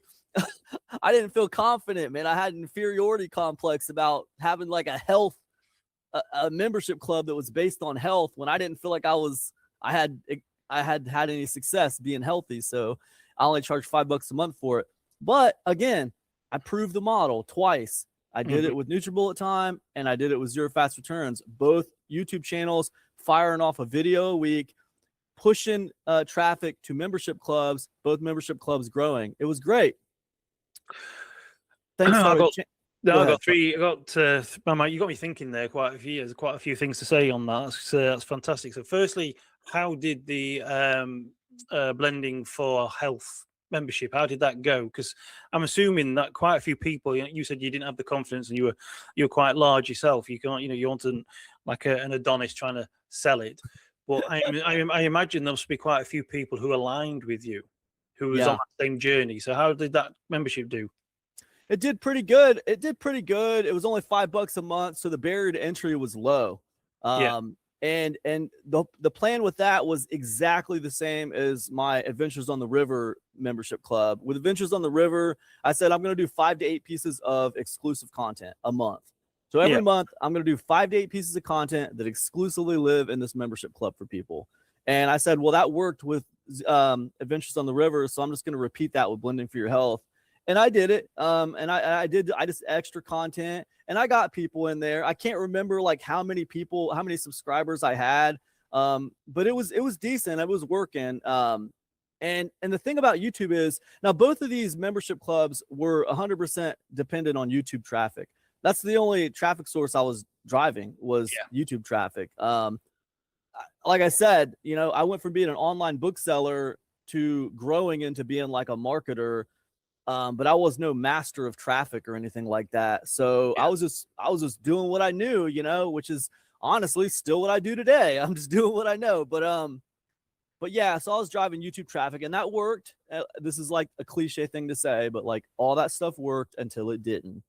I didn't feel confident, man. I had an inferiority complex about having like a membership club that was based on health when I didn't feel like I had any success being healthy. So I only charged $5 a month for it. But again, I proved the model twice. I did it with NutriBullet Time and I did it with Zero Fats Returns, both YouTube channels firing off a video a week, pushing traffic to membership clubs, both membership clubs growing. It was great. Thanks. You got me thinking there quite a few things to say on that. That's fantastic. So firstly, how did the Blending for Health membership, how did that go? Because I'm assuming that quite a few people, you said you didn't have the confidence and you were quite large yourself. You can't, you wanted like an Adonis trying to sell it. But I imagine there must be quite a few people who aligned with you, who was on Yeah. that same journey. So how did that membership do? It did pretty good. It did pretty good. It was only $5 a month, so the barrier to entry was low. Yeah. And the plan with that was exactly the same as my Adventures on the River membership club. With Adventures on the River, I said I'm going to do 5 to 8 pieces of exclusive content a month. So every Yeah. month, I'm going to do 5 to 8 pieces of content that exclusively live in this membership club for people. And I said, well, that worked with Adventures on the River, so I'm just going to repeat that with Blending for Your Health. And I did it. And I just extra content, and I got people in there. I can't remember like how many subscribers I had. But it was decent. It was working. And the thing about YouTube is now both of these membership clubs were 100% dependent on YouTube traffic. That's the only traffic source I was driving was YouTube traffic. Like I said, I went from being an online bookseller to growing into being like a marketer. But I was no master of traffic or anything like that. So I was just doing what I knew, which is honestly still what I do today. I'm just doing what I know. But yeah, so I was driving YouTube traffic, and that worked. This is like a cliche thing to say, but like all that stuff worked until it didn't.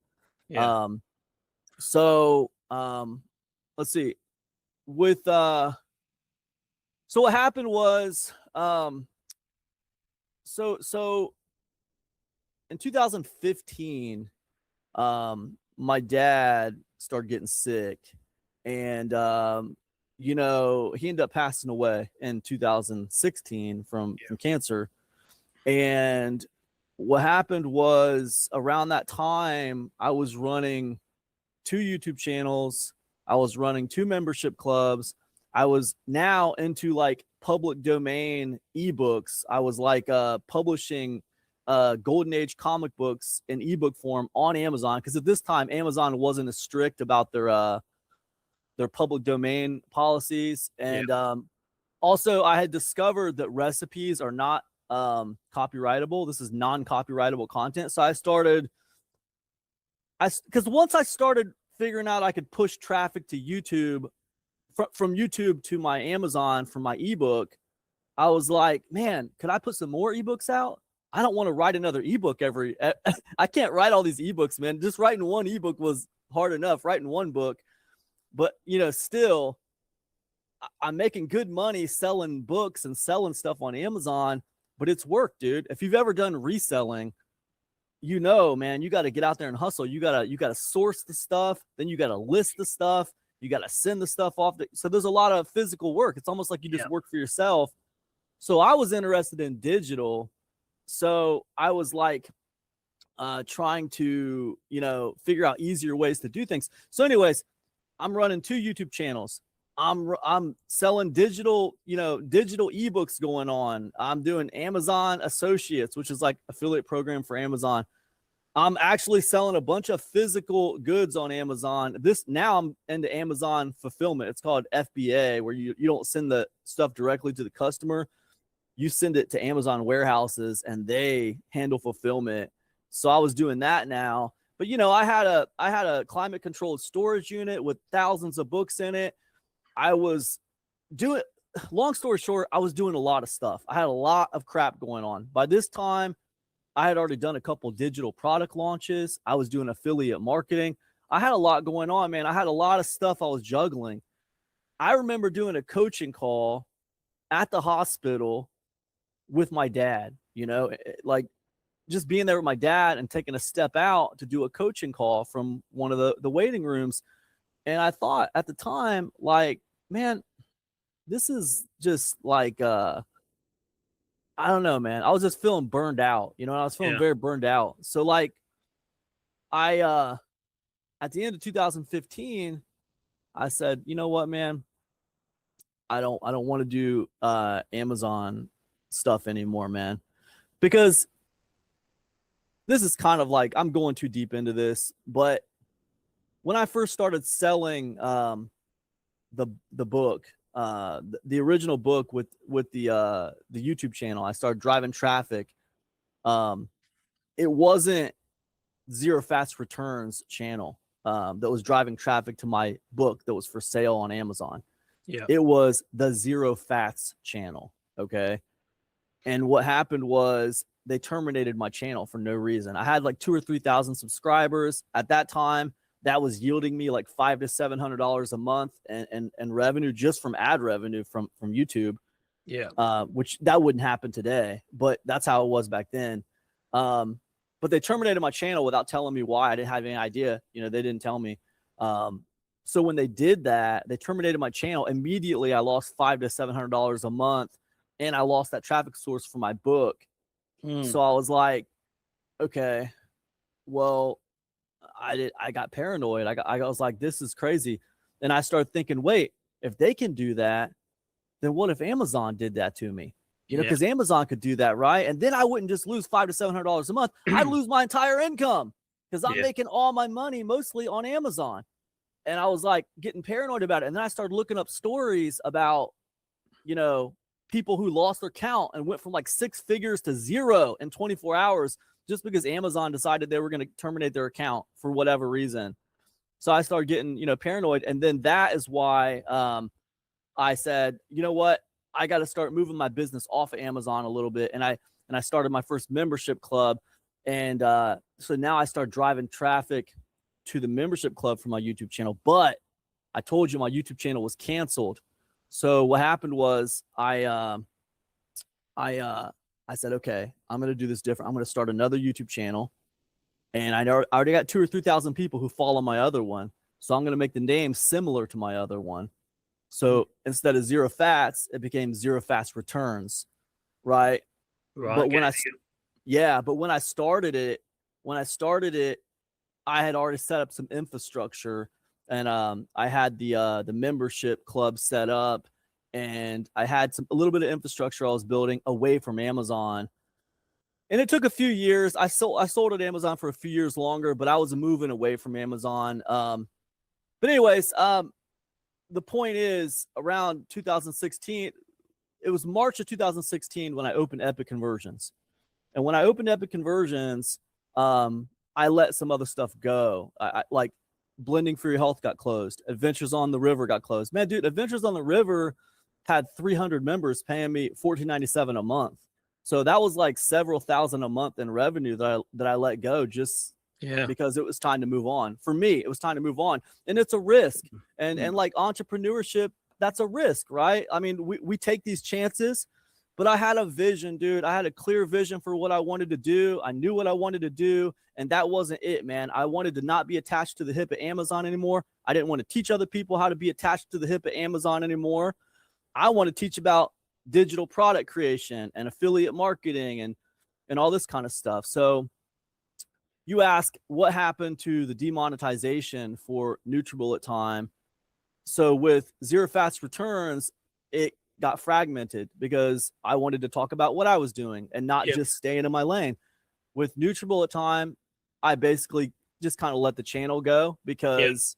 Yeah. So let's see. With so what happened was so in 2015, my dad started getting sick, and he ended up passing away in 2016 from cancer. And what happened was around that time, I was running 2 YouTube channels. I was running 2 membership clubs. I was now into like public domain ebooks. I was like publishing golden age comic books in ebook form on Amazon, because at this time Amazon wasn't as strict about their public domain policies. And also I had discovered that recipes are not copyrightable. This is non-copyrightable content. So because once I started figuring out I could push traffic to YouTube from YouTube to my Amazon for my ebook, I was like, man, could I put some more ebooks out? I don't want to write another ebook I can't write all these ebooks, man. Just writing one ebook was hard enough, writing one book. But, still, I'm making good money selling books and selling stuff on Amazon, but it's work, dude. If you've ever done reselling, man, you got to get out there and hustle. You got to source the stuff. Then you got to list the stuff. You got to send the stuff off. So there's a lot of physical work. It's almost like you just work for yourself. So I was interested in digital. So I was like trying to, figure out easier ways to do things. So anyways, I'm running 2 YouTube channels. I'm selling digital ebooks going on. I'm doing Amazon Associates, which is like affiliate program for Amazon. I'm actually selling a bunch of physical goods on Amazon. Now I'm into Amazon fulfillment. It's called FBA, where you don't send the stuff directly to the customer. You send it to Amazon warehouses and they handle fulfillment. So I was doing that now. But I had a climate controlled storage unit with thousands of books in it. I was doing, long story short, I was doing a lot of stuff. I had a lot of crap going on. By this time, I had already done a couple digital product launches. I was doing affiliate marketing. I had a lot going on, man. I had a lot of stuff I was juggling. I remember doing a coaching call at the hospital with my dad, like just being there with my dad and taking a step out to do a coaching call from one of the waiting rooms. And I thought at the time, like, man, this is just like, I don't know, man. I was just feeling burned out, I was feeling very burned out. So like I, at the end of 2015, I said, you know what, man, I don't want to do, Amazon stuff anymore, man, because this is kind of like, I'm going too deep into this, but when I first started selling, the book, the original book with the YouTube channel, I started driving traffic. It wasn't Zero Fast Returns channel that was driving traffic to my book that was for sale on Amazon. Yeah. It was the Zero Fats channel. Okay. And what happened was they terminated my channel for no reason. I had like 2,000 or 3,000 subscribers at that time. That was yielding me like $500 to $700 a month and revenue just from ad revenue from YouTube. Yeah. Which that wouldn't happen today, but that's how it was back then. But they terminated my channel without telling me why. I didn't have any idea. They didn't tell me. So when they did that, they terminated my channel. Immediately, I lost $500 to $700 a month, and I lost that traffic source for my book. So I was like, okay, well, I got paranoid. I was like, this is crazy. And I started thinking, wait, if they can do that, then what if Amazon did that to me? Because Amazon could do that, right? And then I wouldn't just lose $500 to $700 a month. I'd lose my entire income because I'm making all my money mostly on Amazon. And I was like getting paranoid about it. And then I started looking up stories about, people who lost their count and went from like 6 figures to 0 in 24 hours just because Amazon decided they were going to terminate their account for whatever reason. So I started getting, paranoid. And then that is why I said, you know what? I got to start moving my business off of Amazon a little bit. And I started my first membership club. And so now I start driving traffic to the membership club for my YouTube channel. But I told you my YouTube channel was canceled. So what happened was I said, okay, I'm going to do this different. I'm going to start another YouTube channel. And I already got 2,000 or 3,000 people who follow my other one. So I'm going to make the name similar to my other one. So instead of Zero Fats, it became Zero Fats Returns, right? Right. But when I started it, I had already set up some infrastructure, and I had the membership club set up, and I had a little bit of infrastructure I was building away from Amazon. And it took a few years. I sold at Amazon for a few years longer, but I was moving away from Amazon. But anyways, the point is, around 2016, it was March of 2016 when I opened Epic Conversions. And when I opened Epic Conversions, I let some other stuff go. I like Blending for Your Health got closed. Adventures on the River got closed. Man, dude, Adventures on the River had 300 members paying me $14.97 a month. So that was like several thousand a month in revenue that I let go just because it was time to move on. For me, it was time to move on. And it's a risk. And like entrepreneurship, that's a risk, right? I mean, we take these chances, but I had a vision, dude. I had a clear vision for what I wanted to do. I knew what I wanted to do. And that wasn't it, man. I wanted to not be attached to the hip of Amazon anymore. I didn't want to teach other people how to be attached to the hip of Amazon anymore. I want to teach about digital product creation and affiliate marketing and all this kind of stuff. So you ask what happened to the demonetization for NutriBullet time. So with Zero Fats Returns, it got fragmented because I wanted to talk about what I was doing and not just staying in my lane. With NutriBullet time, I basically just kind of let the channel go because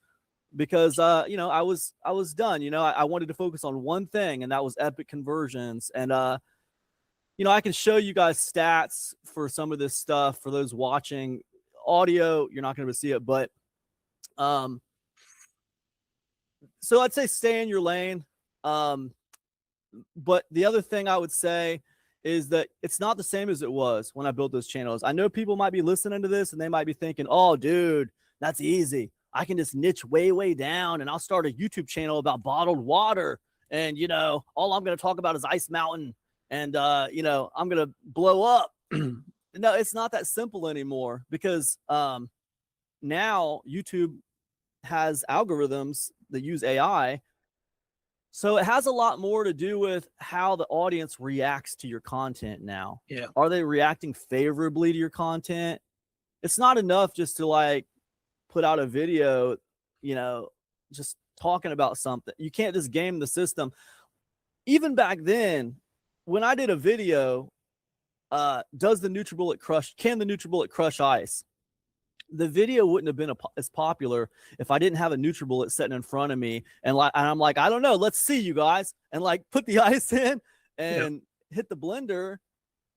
I was done. I wanted to focus on one thing, and that was Epic Conversions. And I can show you guys stats for some of this stuff for those watching. Audio, you're not going to see it, but so I'd say stay in your lane. But the other thing I would say is that it's not the same as it was when I built those channels. I know people might be listening to this and they might be thinking, oh, dude, that's easy. I can just niche way down and I'll start a YouTube channel about bottled water. And, all I'm going to talk about is Ice Mountain. And, I'm going to blow up. No, it's not that simple anymore because now YouTube has algorithms that use AI. So it has a lot more to do with how the audience reacts to your content now. Yeah. Are they reacting favorably to your content? It's not enough just to like put out a video, just talking about something. You can't just game the system. Even back then, when I did a video, can the NutriBullet crush ice? The video wouldn't have been as popular if I didn't have a NutriBullet sitting in front of me and I'm like, I don't know, let's see, you guys, and like put the ice in and hit the blender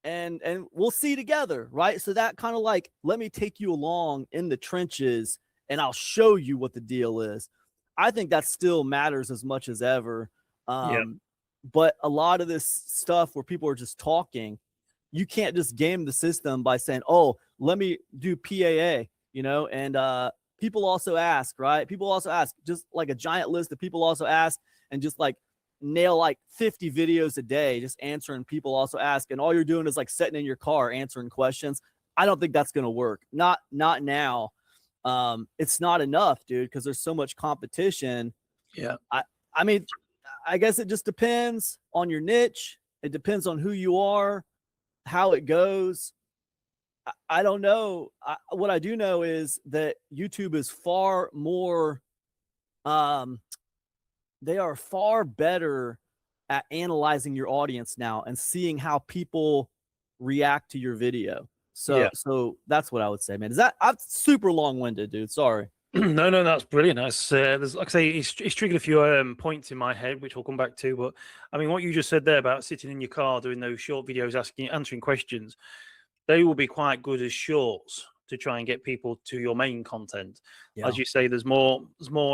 and we'll see together, right? So that kind of like, let me take you along in the trenches and I'll show you what the deal is. I think that still matters as much as ever. Yeah. But a lot of this stuff where people are just talking, you can't just game the system by saying, oh, let me do PAA, you know, and people also ask, right? People also ask, just like a giant list of people also ask, and just like nail like 50 videos a day, just answering people also ask. And all you're doing is like sitting in your car answering questions. I don't think that's going to work. Not now. It's not enough, dude, because there's so much competition. Yeah. I mean, I guess it just depends on your niche. It depends on who you are, how it goes. I don't know. What I do know is that YouTube is far more, they are far better at analyzing your audience now and seeing how people react to your video. Yeah. So that's what I would say, man. Is that, I'm super long winded, dude. Sorry. No, that's brilliant. That's there's, like I say, it's triggered a few points in my head, which we'll come back to. But I mean, what you just said there about sitting in your car doing those short videos, answering questions, they will be quite good as shorts to try and get people to your main content. Yeah. As you say, there's more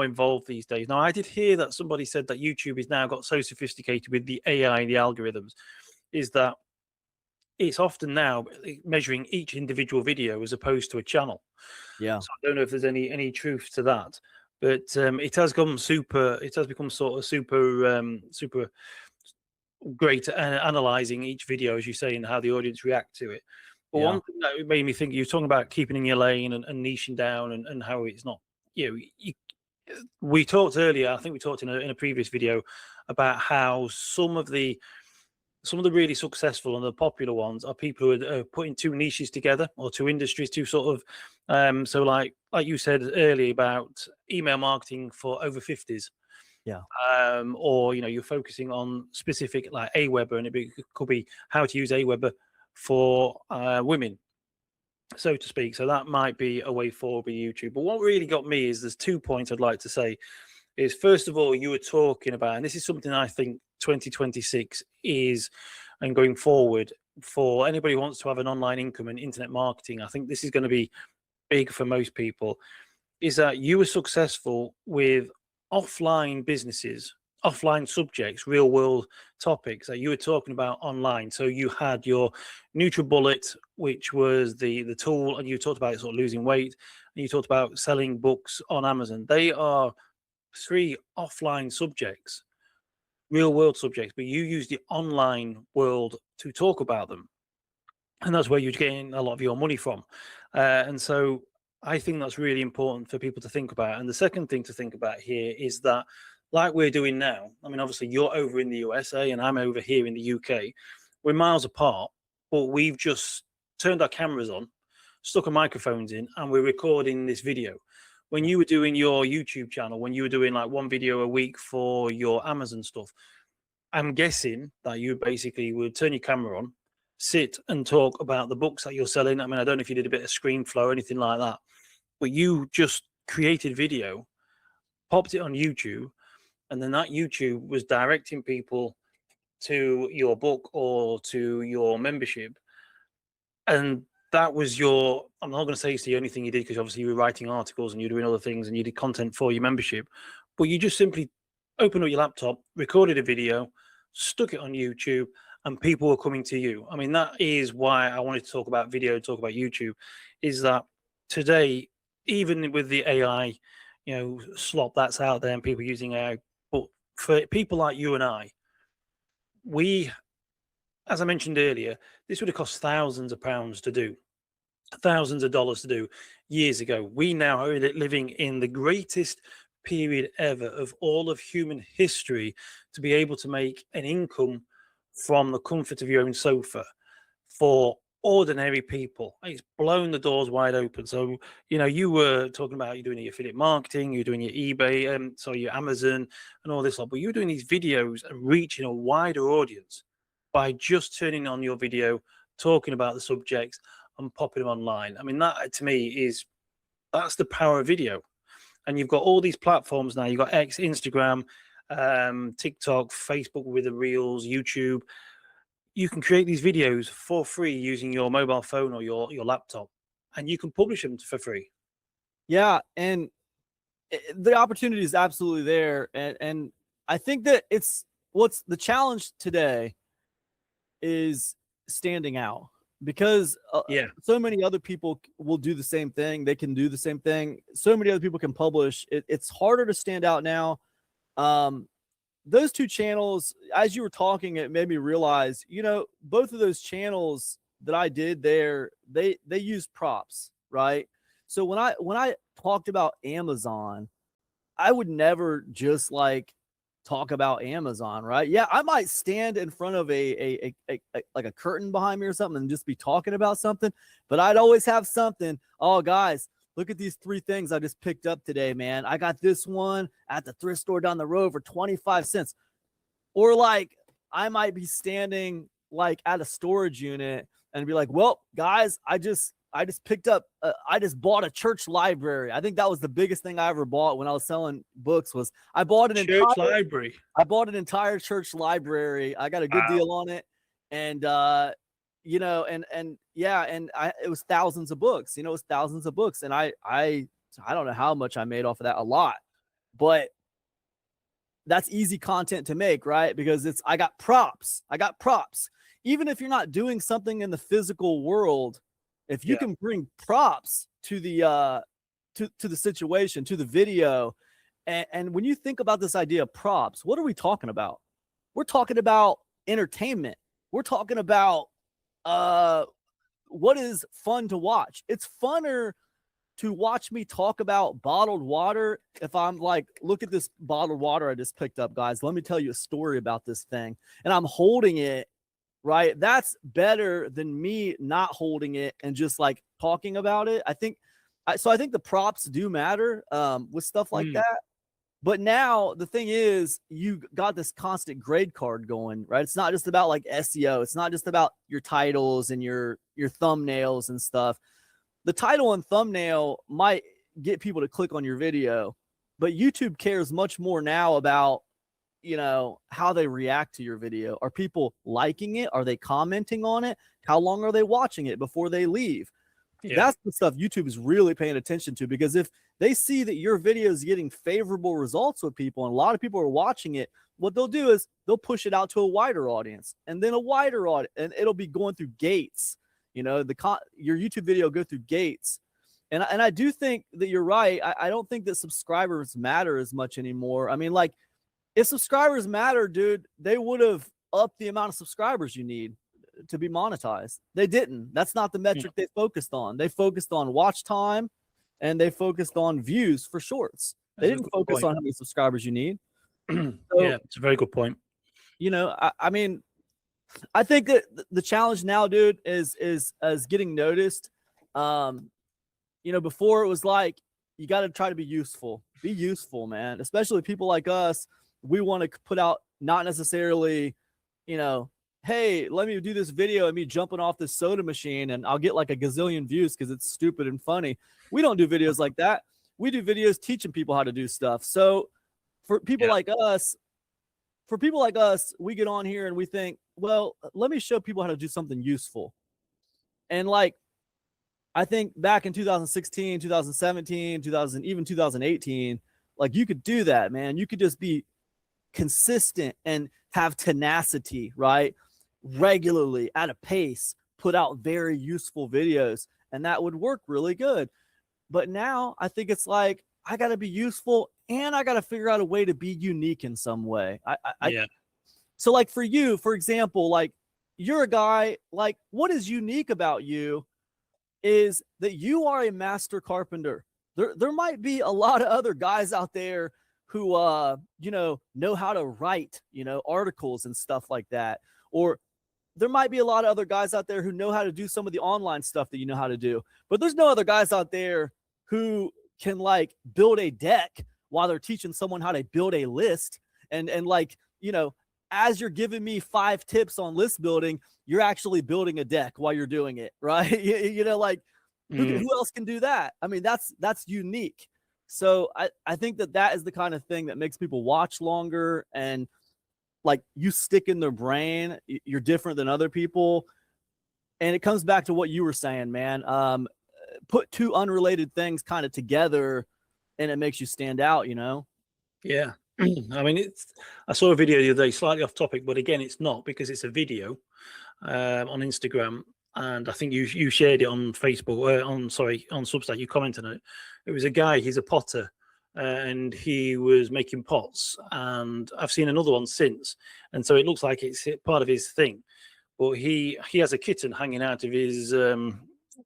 involved these days. Now, I did hear that somebody said that YouTube has now got so sophisticated with the AI, the algorithms, is that it's often now measuring each individual video as opposed to a channel. Yeah. So I don't know if there's any truth to that, but it has become super. It has become sort of super great at analyzing each video, as you say, and how the audience react to it. But Yeah. one thing that made me think, you're talking about keeping in your lane and niching down, and how it's not, we talked earlier, I think we talked in a previous video about how some of the really successful and the popular ones are people who are putting two niches together, or two industries, two sort of so like you said earlier about email marketing for over 50s. Yeah. Or you're focusing on specific like Aweber, and could be how to use Aweber for women, so to speak. So that might be a way forward with YouTube. But what really got me is, there's 2 points I'd like to say. Is, first of all, you were talking about, and this is something I think 2026 is, and going forward, for anybody who wants to have an online income and internet marketing, I think this is going to be big for most people, is that you were successful with offline businesses, offline subjects, real world topics that you were talking about online. So you had your NutriBullet, which was the tool, and you talked about sort of losing weight, and you talked about selling books on Amazon. They are 3 offline subjects, real world subjects, but you use the online world to talk about them. And that's where you're getting a lot of your money from. And so I think that's really important for people to think about. And the second thing to think about here is that, like we're doing now, I mean, obviously you're over in the USA and I'm over here in the UK. We're miles apart, but we've just turned our cameras on, stuck our microphones in, and we're recording this video. When you were doing your YouTube channel, when you were doing like 1 video a week for your Amazon stuff, I'm guessing that you basically would turn your camera on, sit and talk about the books that you're selling. I mean, I don't know if you did a bit of screen flow or anything like that, but you just created video, popped it on YouTube, and then that YouTube was directing people to your book or to your membership. And that was your, I'm not going to say it's the only thing you did, because obviously you were writing articles and you're doing other things and you did content for your membership, but you just simply opened up your laptop, recorded a video, stuck it on YouTube, and people were coming to you. I mean, that is why I wanted to talk about video, talk about YouTube, is that today, even with the AI, slop that's out there and people using AI, but for people like you and I, we, as I mentioned earlier, this would have cost thousands of pounds to do, thousands of dollars to do years ago. We now are living in the greatest period ever of all of human history to be able to make an income from the comfort of your own sofa for ordinary people. It's blown the doors wide open. So, you were talking about you're doing your affiliate marketing, you're doing your eBay, your Amazon and all this lot, but you're doing these videos and reaching a wider audience by just turning on your video, talking about the subjects and popping them online. I mean, that to me that's the power of video. And you've got all these platforms now. You've got X, Instagram, TikTok, Facebook with the Reels, YouTube. You can create these videos for free using your mobile phone or your laptop, and you can publish them for free. Yeah, and the opportunity is absolutely there, and I think that it's what's the challenge today is standing out, because so many other people will do the same thing. They can do the same thing. So many other people can publish. It's harder to stand out now. Those two channels, as you were talking, it made me realize, both of those channels that I did there, they use props, right? So when I talked about Amazon, I would never just like talk about Amazon, right? Yeah, I might stand in front of a like a curtain behind me or something and just be talking about something, but I'd always have something. Oh, guys, look at these 3 things I just picked up today, man. I got this one at the thrift store down the road for 25 cents. Or like I might be standing like at a storage unit and be like, well, guys, I just picked up, I just bought a church library. I think that was the biggest thing I ever bought when I was selling books. Was I bought an entire church library. I got a good deal on it. And, it was thousands of books, it was thousands of books. And I don't know how much I made off of that, a lot, but that's easy content to make, right? Because I got props. Even if you're not doing something in the physical world, if you can bring props to the to the situation, to the video, and when you think about this idea of props, what are we talking about? We're talking about entertainment. We're talking about what is fun to watch. It's funner to watch me talk about bottled water if I'm like, look at this bottled water I just picked up, guys. Let me tell you a story about this thing. And I'm holding it, right? That's better than me not holding it and just like talking about it. I think the props do matter with stuff like that. But now the thing is, you got this constant grade card going, right? It's not just about like SEO. It's not just about your titles and your thumbnails and stuff. The title and thumbnail might get people to click on your video, but YouTube cares much more now about, how they react to your video. Are people liking it? Are they commenting on it? How long are they watching it before they leave? Yeah. That's the stuff YouTube is really paying attention to, because if they see that your video is getting favorable results with people and a lot of people are watching it, what they'll do is they'll push it out to a wider audience, and then a wider audience, and it'll be going through gates. Your YouTube video go through gates. And I do think that you're right. I don't think that subscribers matter as much anymore. I mean, like, if subscribers matter, dude, they would have upped the amount of subscribers you need to be monetized. They didn't. That's not the metric they focused on. They focused on watch time and they focused on views for shorts. They didn't focus on how many subscribers you need. So, yeah, it's a very good point. I mean, I think that the challenge now, dude, is getting noticed. Before it was like, you got to try to be useful. Be useful, man. Especially people like us. We want to put out not necessarily, hey, let me do this video of me jumping off this soda machine and I'll get like a gazillion views because it's stupid and funny. We don't do videos like that. We do videos teaching people how to do stuff. So for people like us, we get on here and we think, well, let me show people how to do something useful. And like, I think back in 2016, 2017, even 2018, like, you could do that, man. You could just be consistent and have tenacity, right? Regularly at a pace, put out very useful videos, and that would work really good. But now I think it's like, I got to be useful and I got to figure out a way to be unique in some way. So like for you, for example, like, you're a guy, like, what is unique about you is that you are a master carpenter. There might be a lot of other guys out there who, know how to write, articles and stuff like that. Or there might be a lot of other guys out there who know how to do some of the online stuff that you know how to do. But there's no other guys out there who can like build a deck while they're teaching someone how to build a list. And like, as you're giving me 5 tips on list building, you're actually building a deck while you're doing it, right? Who else can do that? I mean, that's unique. So I think that is the kind of thing that makes people watch longer, and like, you stick in their brain. You're different than other people. And it comes back to what you were saying, man. Put 2 unrelated things kind of together and it makes you stand out, Yeah. I mean, I saw a video the other day, slightly off topic, but again, it's not, because it's a video on Instagram, and I think you shared it on Facebook, on Substack. You commented on it. It was a guy. He's a potter, and he was making pots. And I've seen another one since, and so it looks like it's part of his thing. But he has a kitten hanging out of his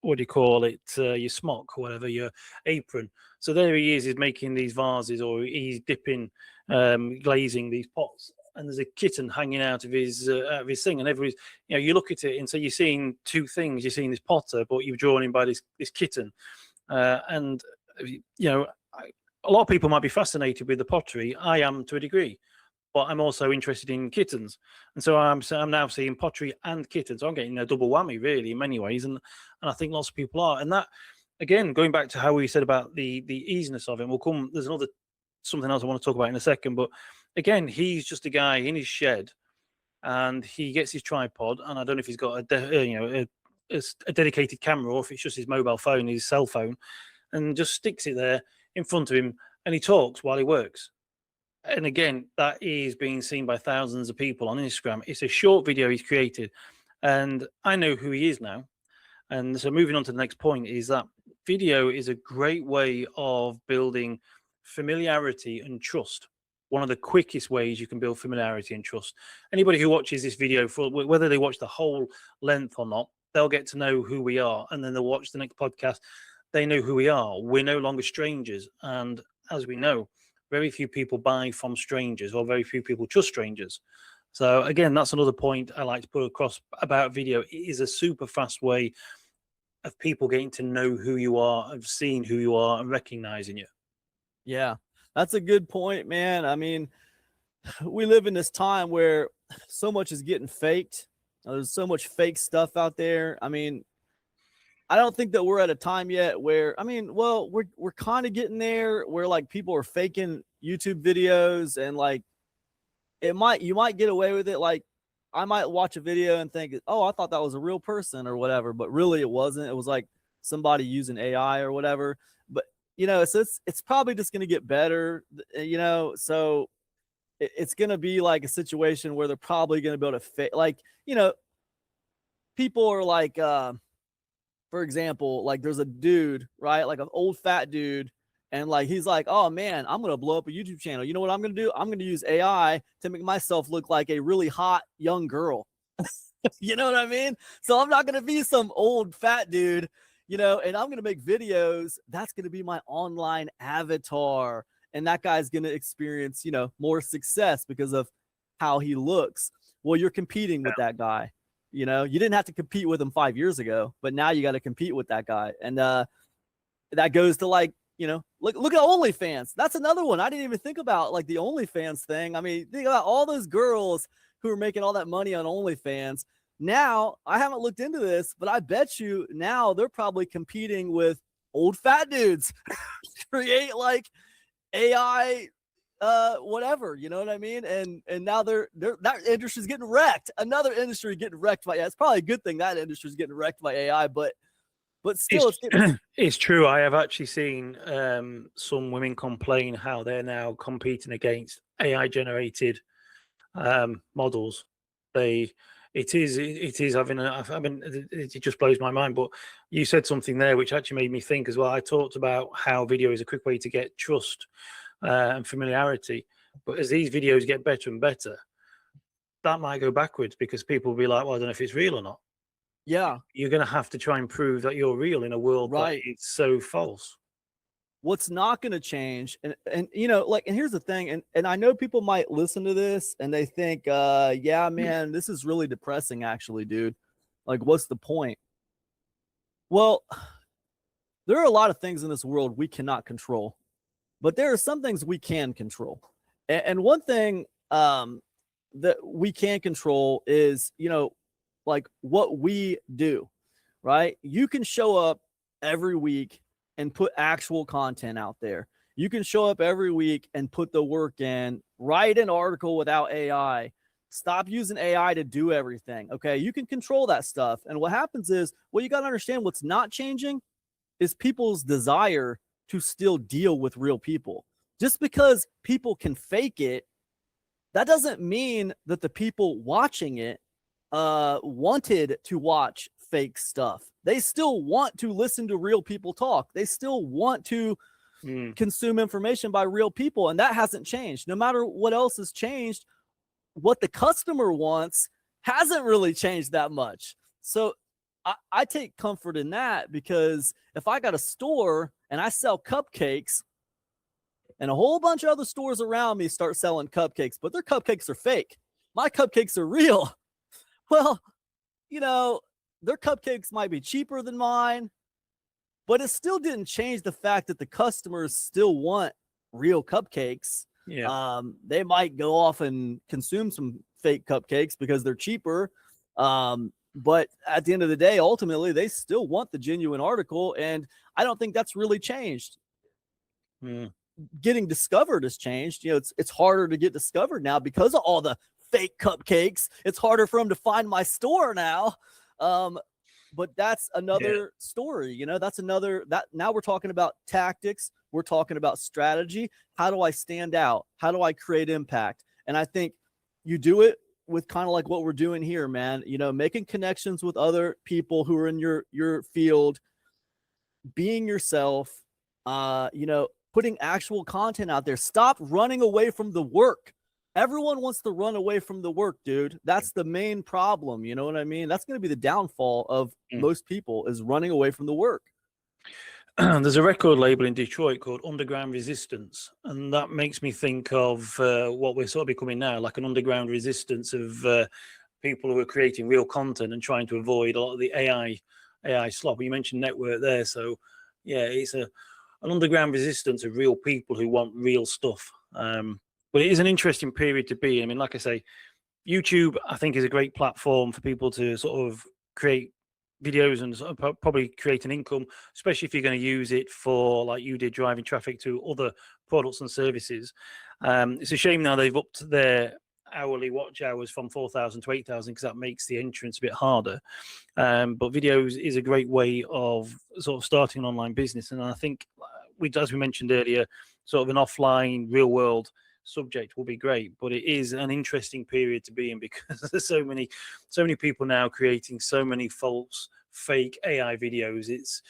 what do you call it? Your smock or whatever, your apron. So there he is. He's making these vases, or he's dipping, glazing these pots, and there's a kitten hanging out of his thing. And you look at it, and so you're seeing two things. You're seeing this potter, but you're drawn in by this kitten. And a lot of people might be fascinated with the pottery. I am, to a degree, but I'm also interested in kittens, and so I'm now seeing pottery and kittens. So I'm getting a double whammy, really, in many ways, and I think lots of people are. And that, again, going back to how we said about the easiness of it, there's something else I want to talk about in a second. But again, he's just a guy in his shed, and he gets his tripod, and I don't know if he's got a dedicated camera, or if it's just his mobile phone, his cell phone, and just sticks it there in front of him, and he talks while he works. And again, that is being seen by thousands of people on Instagram. It's a short video he's created, and I know who he is now. And so moving on to the next point is that video is a great way of building familiarity and trust. One of the quickest ways you can build familiarity and trust. Anybody who watches this video, for whether they watch the whole length or not, they'll get to know who we are, and then they'll watch the next podcast. They know who we are. We're no longer strangers. And as we know, very few people buy from strangers, or very few people trust strangers. So again, that's another point I like to put across about video. It is a super fast way of people getting to know who you are, of seeing who you are, and recognizing you. Yeah, that's a good point, man. I mean, we live in this time where so much is getting faked. There's so much fake stuff out there. I mean, I don't think that we're at a time yet where, we're kind of getting there, where like people are faking YouTube videos, and like you might get away with it. Like I might watch a video and think, oh, I thought that was a real person or whatever, but really it wasn't. It was like somebody using AI or whatever. But so it's probably just going to get better, so it's going to be like a situation where they're probably going to be able to fake, like, people are like, for example, like there's a dude, right? Like an old fat dude. And like, he's like, oh man, I'm going to blow up a YouTube channel. You know what I'm going to do? I'm going to use AI to make myself look like a really hot young girl. You know what I mean? So I'm not going to be some old fat dude, and I'm going to make videos. That's going to be my online avatar. And that guy's going to experience, more success because of how he looks. Well, you're competing with that guy. You didn't have to compete with him 5 years ago, but now you got to compete with that guy. And that goes to like, look at OnlyFans. That's another one. I didn't even think about, like, the OnlyFans thing. I mean, think about all those girls who are making all that money on OnlyFans. Now, I haven't looked into this, but I bet you now they're probably competing with old fat dudes create like AI whatever, you know what I mean? And now that industry's getting wrecked. Another industry getting wrecked by, it's probably a good thing that industry's getting wrecked by AI, but still it's true. I have actually seen some women complain how they're now competing against AI generated models. It just blows my mind. But you said something there which actually made me think as well. I talked about how video is a quick way to get trust and familiarity, but as these videos get better and better, that might go backwards, because people will be like, well, I don't know if it's real or not. Yeah, you're going to have to try and prove that you're real in a world that is so false. What's not going to change, and and here's the thing, and I know people might listen to this and they think, yeah, man, this is really depressing, actually, dude. Like, what's the point? Well, there are a lot of things in this world we cannot control, but there are some things we can control. And one thing that we can control is, like what we do, right? You can show up every week and put actual content out there. You can show up every week and put the work in, write an article without AI. Stop using AI to do everything. Okay. You can control that stuff. And what happens is, well, you got to understand what's not changing is people's desire to still deal with real people. Just because people can fake it, that doesn't mean that the people watching it wanted to watch fake stuff. They still want to listen to real people talk. They still want to consume information by real people, and that hasn't changed. No matter what else has changed, what the customer wants hasn't really changed that much. So I take comfort in that, because if I got a store and I sell cupcakes and a whole bunch of other stores around me start selling cupcakes, but their cupcakes are fake, my cupcakes are real, well, you know, their cupcakes might be cheaper than mine, but it still didn't change the fact that the customers still want real cupcakes. Yeah. They might go off and consume some fake cupcakes because they're cheaper. But at the end of the day, ultimately, they still want the genuine article. And I don't think that's really changed. Getting discovered has changed. You know, it's harder to get discovered now because of all the fake cupcakes. It's harder for them to find my store now. But that's another story. You know, that's another, that now we're talking about tactics. We're talking about strategy. How do I stand out? How do I create impact? And I think you do it with kind of like what we're doing here, man. You know, making connections with other people who are in your field, being yourself, you know, putting actual content out there. Stop running away from the work. Everyone wants to run away from the work, dude. That's the main problem. You know what I mean? That's going to be the downfall of most people, is running away from the work. There's a record label in Detroit called Underground Resistance, and that makes me think of what we're sort of becoming now, like an underground resistance of people who are creating real content and trying to avoid a lot of the AI slop. You mentioned network there, so yeah, it's an underground resistance of real people who want real stuff. But it is an interesting period to be. I mean, like I say, YouTube, I think, is a great platform for people to sort of create videos and sort of probably create an income, especially if you're going to use it for, like you did, driving traffic to other products and services. It's a shame now they've upped their hourly watch hours from 4,000 to 8,000, because that makes the entrance a bit harder. But videos is a great way of sort of starting an online business. And I think, as we mentioned earlier, sort of an offline, real world subject will be great, but it is an interesting period to be in, because there's so many people now creating so many false, fake AI videos. It's,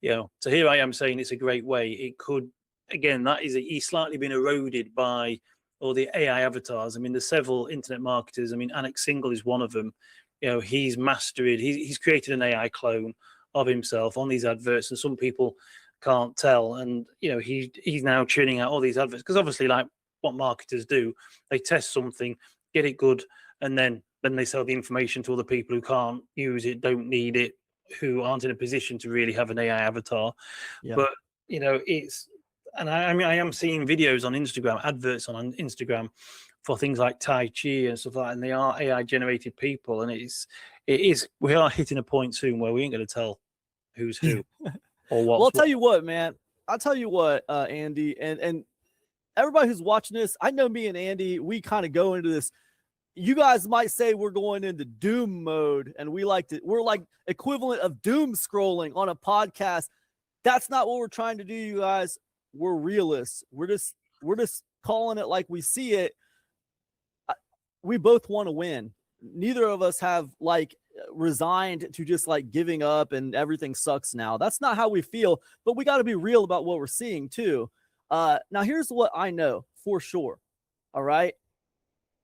you know, so here I am saying it's a great way. It could, again, that is he's slightly been eroded by all the AI avatars. I mean, there's several internet marketers. I mean, Anik Single is one of them. You know, he's mastered, he's created an AI clone of himself on these adverts, and some people can't tell. And, you know, he's now churning out all these adverts, because obviously, like what marketers do, they test something, get it good, and then they sell the information to other people who can't use it, don't need it, who aren't in a position to really have an AI avatar. But, you know, it's, and I mean, I am seeing videos on Instagram, adverts on Instagram for things like Tai Chi and stuff like that, and they are AI generated people. And it is, we are hitting a point soon where we ain't going to tell who's who or what. Well, I'll tell you what, man. I'll tell you what, Andy, and everybody who's watching this, I know me and Andy, we kind of go into this. You guys might say we're going into doom mode, and we're like equivalent of doom scrolling on a podcast. That's not what we're trying to do, you guys. We're realists. We're just calling it like we see it. We both want to win. Neither of us have like resigned to just like giving up and everything sucks now. That's not how we feel, but we got to be real about what we're seeing too. Now here's what I know for sure. All right.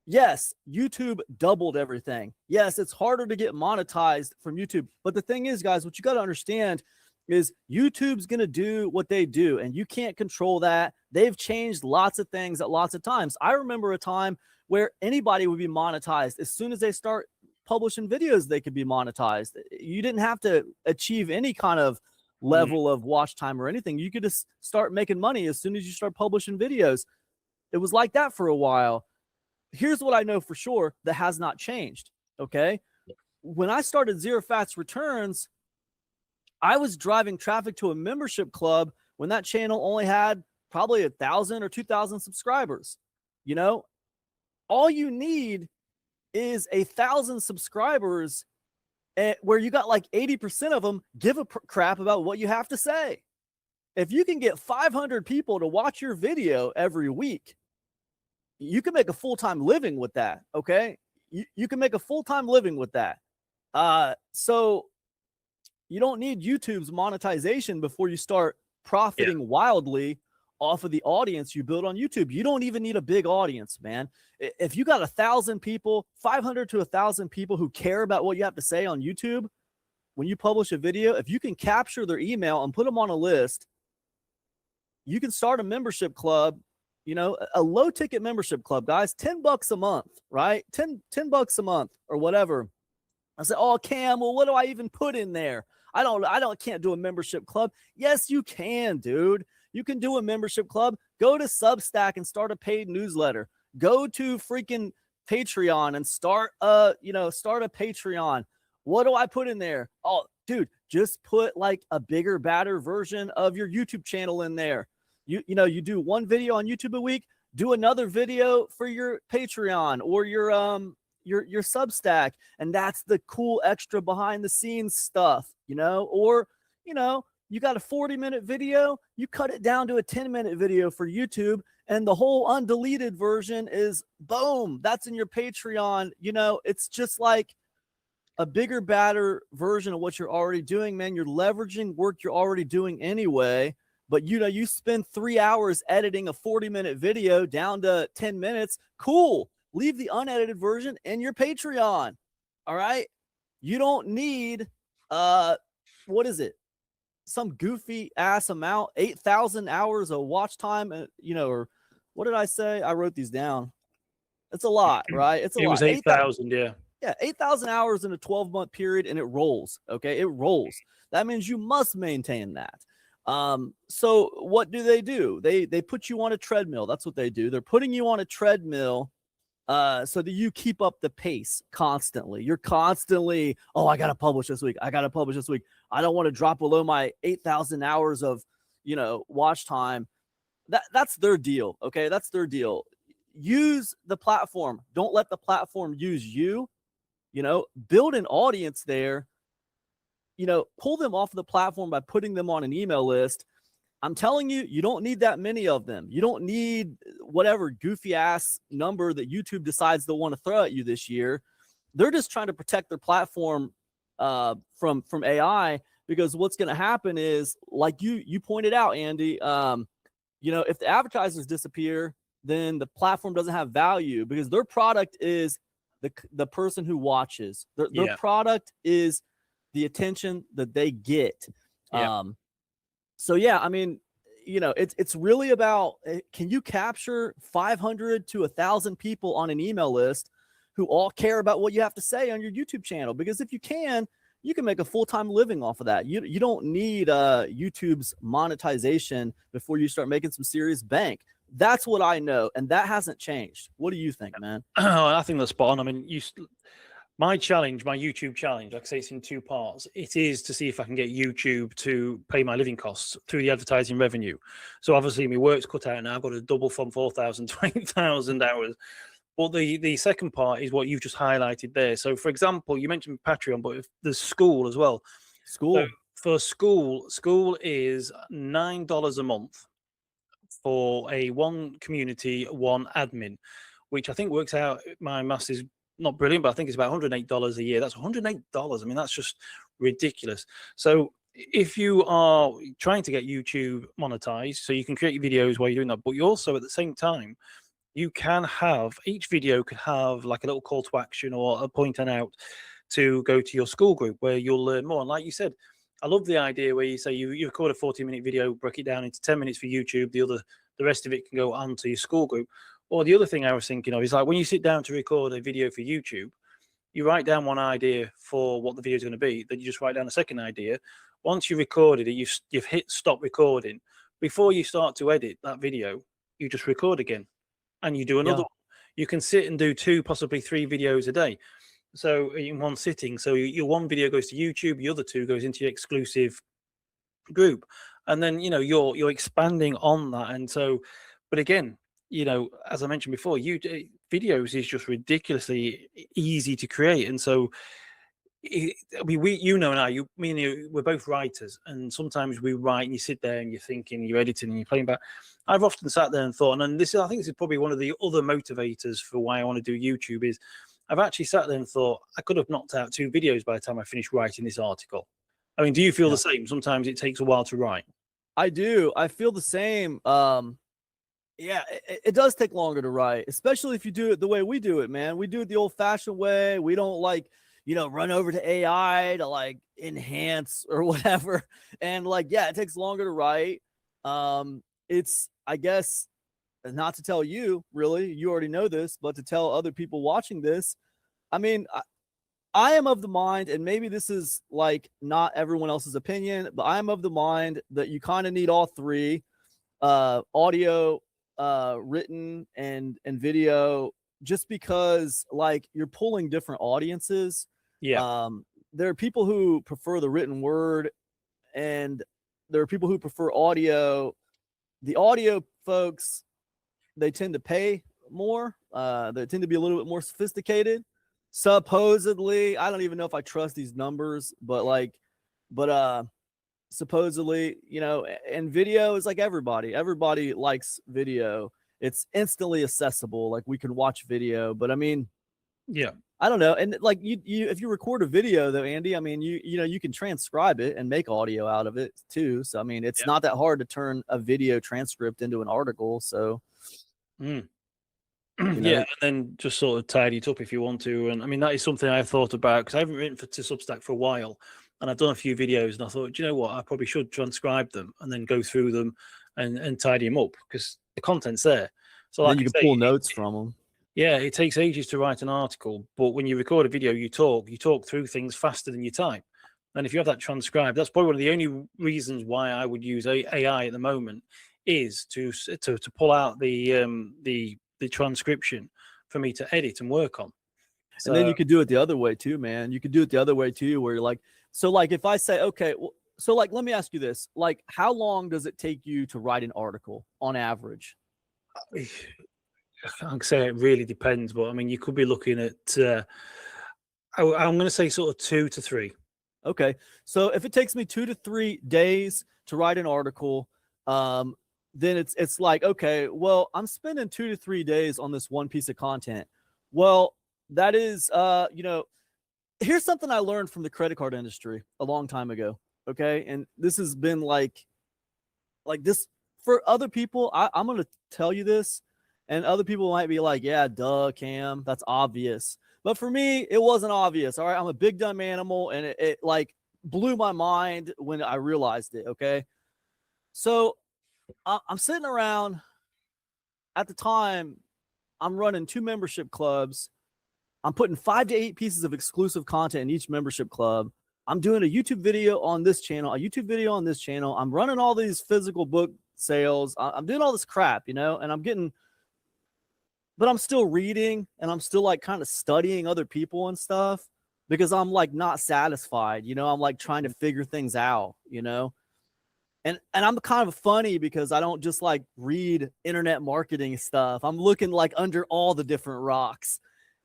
Yes, YouTube doubled everything. Yes, it's harder to get monetized from YouTube. But the thing is, guys, what you got to understand is YouTube's going to do what they do, and you can't control that. They've changed lots of things at lots of times. I remember a time where anybody would be monetized. As soon as they start publishing videos, they could be monetized. You didn't have to achieve any kind of level of watch time or anything. You could just start making money as soon as you start publishing videos. It was like that for a while. Here's what I know for sure that has not changed. Okay. When I started Zero Fats Returns, I was driving traffic to a membership club when that channel only had probably 1,000 or 2,000 subscribers. You know, all you need is 1,000 subscribers where you got like 80% of them give a crap about what you have to say. If you can get 500 people to watch your video every week, you can make a full-time living with that. Okay. You can make a full-time living with that. So you don't need YouTube's monetization before you start profiting wildly off of the audience you build on YouTube. You don't even need a big audience, man. If you got 1,000 people, 500 to 1,000 people who care about what you have to say on YouTube, when you publish a video, if you can capture their email and put them on a list, you can start a membership club, you know, a low ticket membership club, guys, $10 a month, right? 10 bucks a month or whatever. I said, oh, Cam, well, what do I even put in there? Can't do a membership club. Yes, you can, dude. You can do a membership club. Go to Substack and start a paid newsletter. Go to freaking Patreon and start a Patreon. What do I put in there? Oh, dude, just put like a bigger, badder version of your YouTube channel in there. You do one video on YouTube a week, do another video for your Patreon or your Substack, and that's the cool extra behind the scenes stuff, or you got a 40-minute video, you cut it down to a 10-minute video for YouTube, and the whole undeleted version is boom, that's in your Patreon. It's just like a bigger, badder version of what you're already doing, man. You're leveraging work you're already doing anyway. But you spend 3 hours editing a 40-minute video down to 10 minutes. Cool. Leave the unedited version in your Patreon. All right. You don't need what is it? Some goofy ass amount, 8,000 hours of watch time, or what did I say? I wrote these down. It's a lot, right? It's a lot. It was 8,000, yeah. Yeah, 8,000 hours in a 12-month period, and it rolls. Okay, it rolls. That means you must maintain that. So what do? They put you on a treadmill. That's what they do. They're putting you on a treadmill so that you keep up the pace constantly. You're constantly, oh, I got to publish this week. I don't want to drop below my 8,000 hours of, watch time. That's their deal. Okay. That's their deal. Use the platform. Don't let the platform use you, build an audience there, pull them off the platform by putting them on an email list. I'm telling you, you don't need that many of them. You don't need whatever goofy ass number that YouTube decides they'll want to throw at you this year. They're just trying to protect their platform from AI, because what's going to happen is, like you pointed out, Andy, if the advertisers disappear, then the platform doesn't have value, because their product is the person who watches. Their product is the attention that they get. Yeah. So yeah, I mean, it's really about, can you capture 500 to 1,000 people on an email list who all care about what you have to say on your YouTube channel? Because if you can make a full-time living off of that. You don't need YouTube's monetization before you start making some serious bank. That's what I know, and that hasn't changed. What do you think, man? I think that's spot on. I mean, my YouTube challenge, like I say, it's in two parts. It is to see if I can get YouTube to pay my living costs through the advertising revenue. So obviously my work's cut out now. I've got to double from 4,000 to 8,000 hours. But the second part is what you've just highlighted there. So for example, you mentioned Patreon, but if there's school as well. School. So for school is $9 a month for a one community, one admin, which I think works out, my maths is not brilliant, but I think it's about $108 a year. That's $108. I mean, that's just ridiculous. So if you are trying to get YouTube monetized, so you can create your videos while you're doing that, but you also at the same time, you can have, each video could have like a little call to action or a pointing out to go to your school group where you'll learn more. And like you said, I love the idea where you say you record a 40-minute video, break it down into 10 minutes for YouTube. The rest of it can go onto your school group. Or the other thing I was thinking of is, like, when you sit down to record a video for YouTube, you write down one idea for what the video is going to be, then you just write down a second idea. Once you've recorded it, you've hit stop recording. Before you start to edit that video, you just record again and you do another one. You can sit and do 2, possibly 3 videos a day. So in one sitting, so your one video goes to YouTube, the other 2 goes into your exclusive group. And then, you're expanding on that. And so, but again, as I mentioned before, videos is just ridiculously easy to create. And so I mean, you know, and me and you, we're both writers, and sometimes we write, and you sit there and you're thinking, you're editing, and you're playing back. I've often sat there and thought, and I think this is probably one of the other motivators for why I want to do YouTube is, I've actually sat there and thought I could have knocked out 2 videos by the time I finished writing this article. I mean, do you feel the same? Sometimes it takes a while to write. I do. I feel the same. Yeah, it does take longer to write, especially if you do it the way we do it, man. We do it the old-fashioned way. We don't run over to AI to like enhance or whatever. And yeah, it takes longer to write. It's, I guess, not to tell you, really, you already know this, but to tell other people watching this, I mean, I am of the mind, and maybe this is like not everyone else's opinion, but I am of the mind that you kind of need all three, audio, written, and video, just because like you're pulling different audiences. Yeah. There are people who prefer the written word, and there are people who prefer audio. The audio folks, they tend to pay more. They tend to be a little bit more sophisticated. Supposedly, I don't even know if I trust these numbers, but supposedly, and video is like everybody likes video. It's instantly accessible. Like we can watch video, but I mean, yeah, I don't know. And like you if you record a video though, Andy, I mean, you can transcribe it and make audio out of it too. So I mean, it's not that hard to turn a video transcript into an article. So yeah, and then just sort of tidy it up if you want to. And I mean, that is something I've thought about, because I haven't written to Substack for a while, and I've done a few videos, and I thought, do you know what, I probably should transcribe them and then go through them and tidy them up, because the content's there. So then you can pull notes from them. Yeah, it takes ages to write an article, but when you record a video, you talk through things faster than you type. And if you have that transcribed, that's probably one of the only reasons why I would use AI at the moment, is to pull out the transcription for me to edit and work on. So, and then you could do it the other way too, man. You could do it the other way too, where you're like, so like if I say, okay, well, so like, let me ask you this, like, how long does it take you to write an article on average? I'd say it really depends, but I mean, you could be looking at, I'm going to say sort of 2 to 3. Okay. So if it takes me 2 to 3 days to write an article, then it's like, okay, well, I'm spending 2 to 3 days on this one piece of content. Well, that is, here's something I learned from the credit card industry a long time ago. Okay. And this has been like this for other people. I'm going to tell you this, and other people might be like, yeah, duh, Cam, that's obvious. But for me, it wasn't obvious. All right. I'm a big dumb animal, and it like blew my mind when I realized it. Okay. So I'm sitting around at the time. I'm running 2 membership clubs. I'm putting 5 to 8 pieces of exclusive content in each membership club. I'm doing a YouTube video on this channel, a YouTube video on this channel. I'm running all these physical book sales. I'm doing all this crap, and but I'm still reading, and I'm still like kind of studying other people and stuff, because I'm like not satisfied. I'm like trying to figure things out, And I'm kind of funny because I don't just like read internet marketing stuff. I'm looking like under all the different rocks.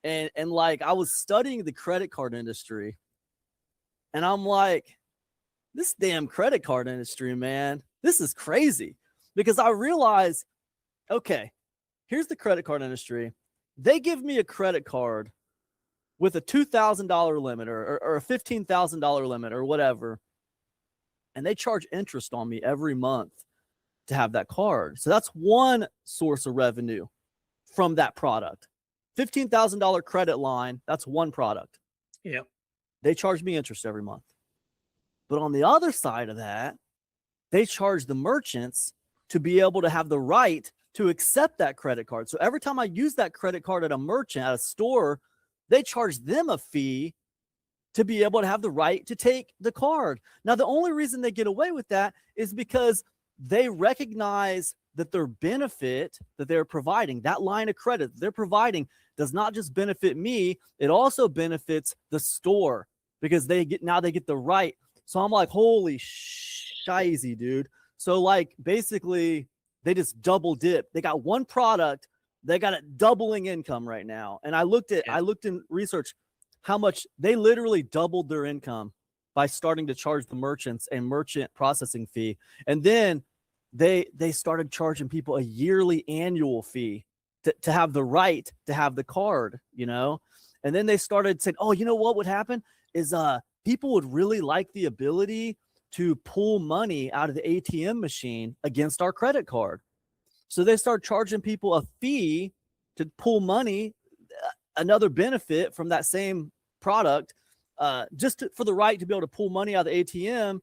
And like I was studying the credit card industry. And I'm like, this damn credit card industry, man, this is crazy. Because I realized, okay, here's the credit card industry. They give me a credit card with a $2,000 limit or a $15,000 limit or whatever. And they charge interest on me every month to have that card. So that's one source of revenue from that product. $15,000 credit line, that's one product. Yeah. They charge me interest every month. But on the other side of that, they charge the merchants to be able to have the right to accept that credit card. So every time I use that credit card at a merchant, at a store, they charge them a fee to be able to have the right to take the card. Now, the only reason they get away with that is because they recognize that their benefit that they're providing, that line of credit they're providing, does not just benefit me, it also benefits the store, because they get the right. So I'm like, holy shizy, dude. So like basically they just double dip. They got one product, they got it doubling income right now. And I looked in research, how much they literally doubled their income by starting to charge the merchants a merchant processing fee. And then they started charging people a yearly annual fee to have the right to have the card, you know? And then they started saying, oh, you know what would happen is people would really like the ability to pull money out of the ATM machine against our credit card. So they start charging people a fee to pull money, another benefit from that same product, for the right to be able to pull money out of the ATM.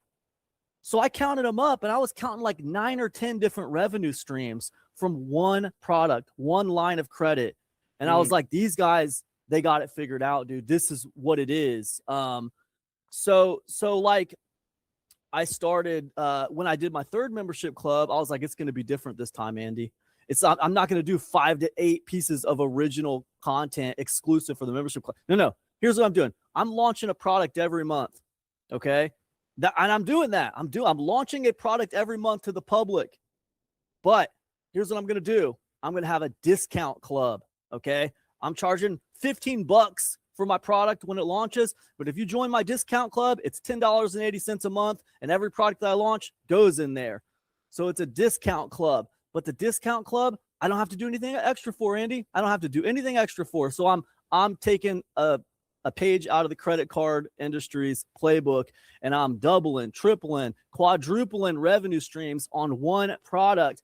So I counted them up, and I was counting like 9 or 10 different revenue streams from one product, one line of credit. And I was like, these guys, they got it figured out, dude. This is what it is. So like I started, when I did my third membership club, I was like, it's going to be different this time, Andy. I'm not going to do 5 to 8 pieces of original content exclusive for the membership club. No. Here's what I'm doing. I'm launching a product every month. Okay. And I'm doing that. I'm launching a product every month to the public. But here's what I'm going to do. I'm going to have a discount club. Okay. I'm charging $15 for my product when it launches. But if you join my discount club, it's $10.80 a month. And every product that I launch goes in there. So it's a discount club. But the discount club, I don't have to do anything extra for, Andy. I don't have to do anything extra for. So I'm taking a page out of the credit card industry's playbook, and I'm doubling, tripling, quadrupling revenue streams on one product.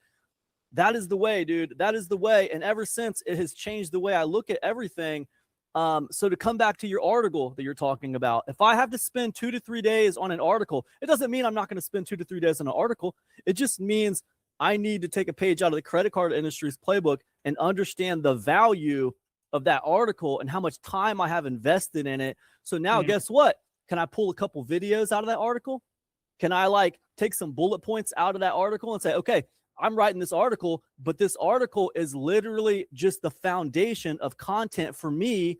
That is the way, dude. That is the way. And ever since, it has changed the way I look at everything. So to come back to your article that you're talking about, if I have to spend 2 to 3 days on an article, it doesn't mean I'm not going to spend 2 to 3 days on an article. It just means I need to take a page out of the credit card industry's playbook and understand the value of that article and how much time I have invested in it. So now guess what? Can I pull a couple videos out of that article? Can I like take some bullet points out of that article and say, okay, I'm writing this article, but this article is literally just the foundation of content for me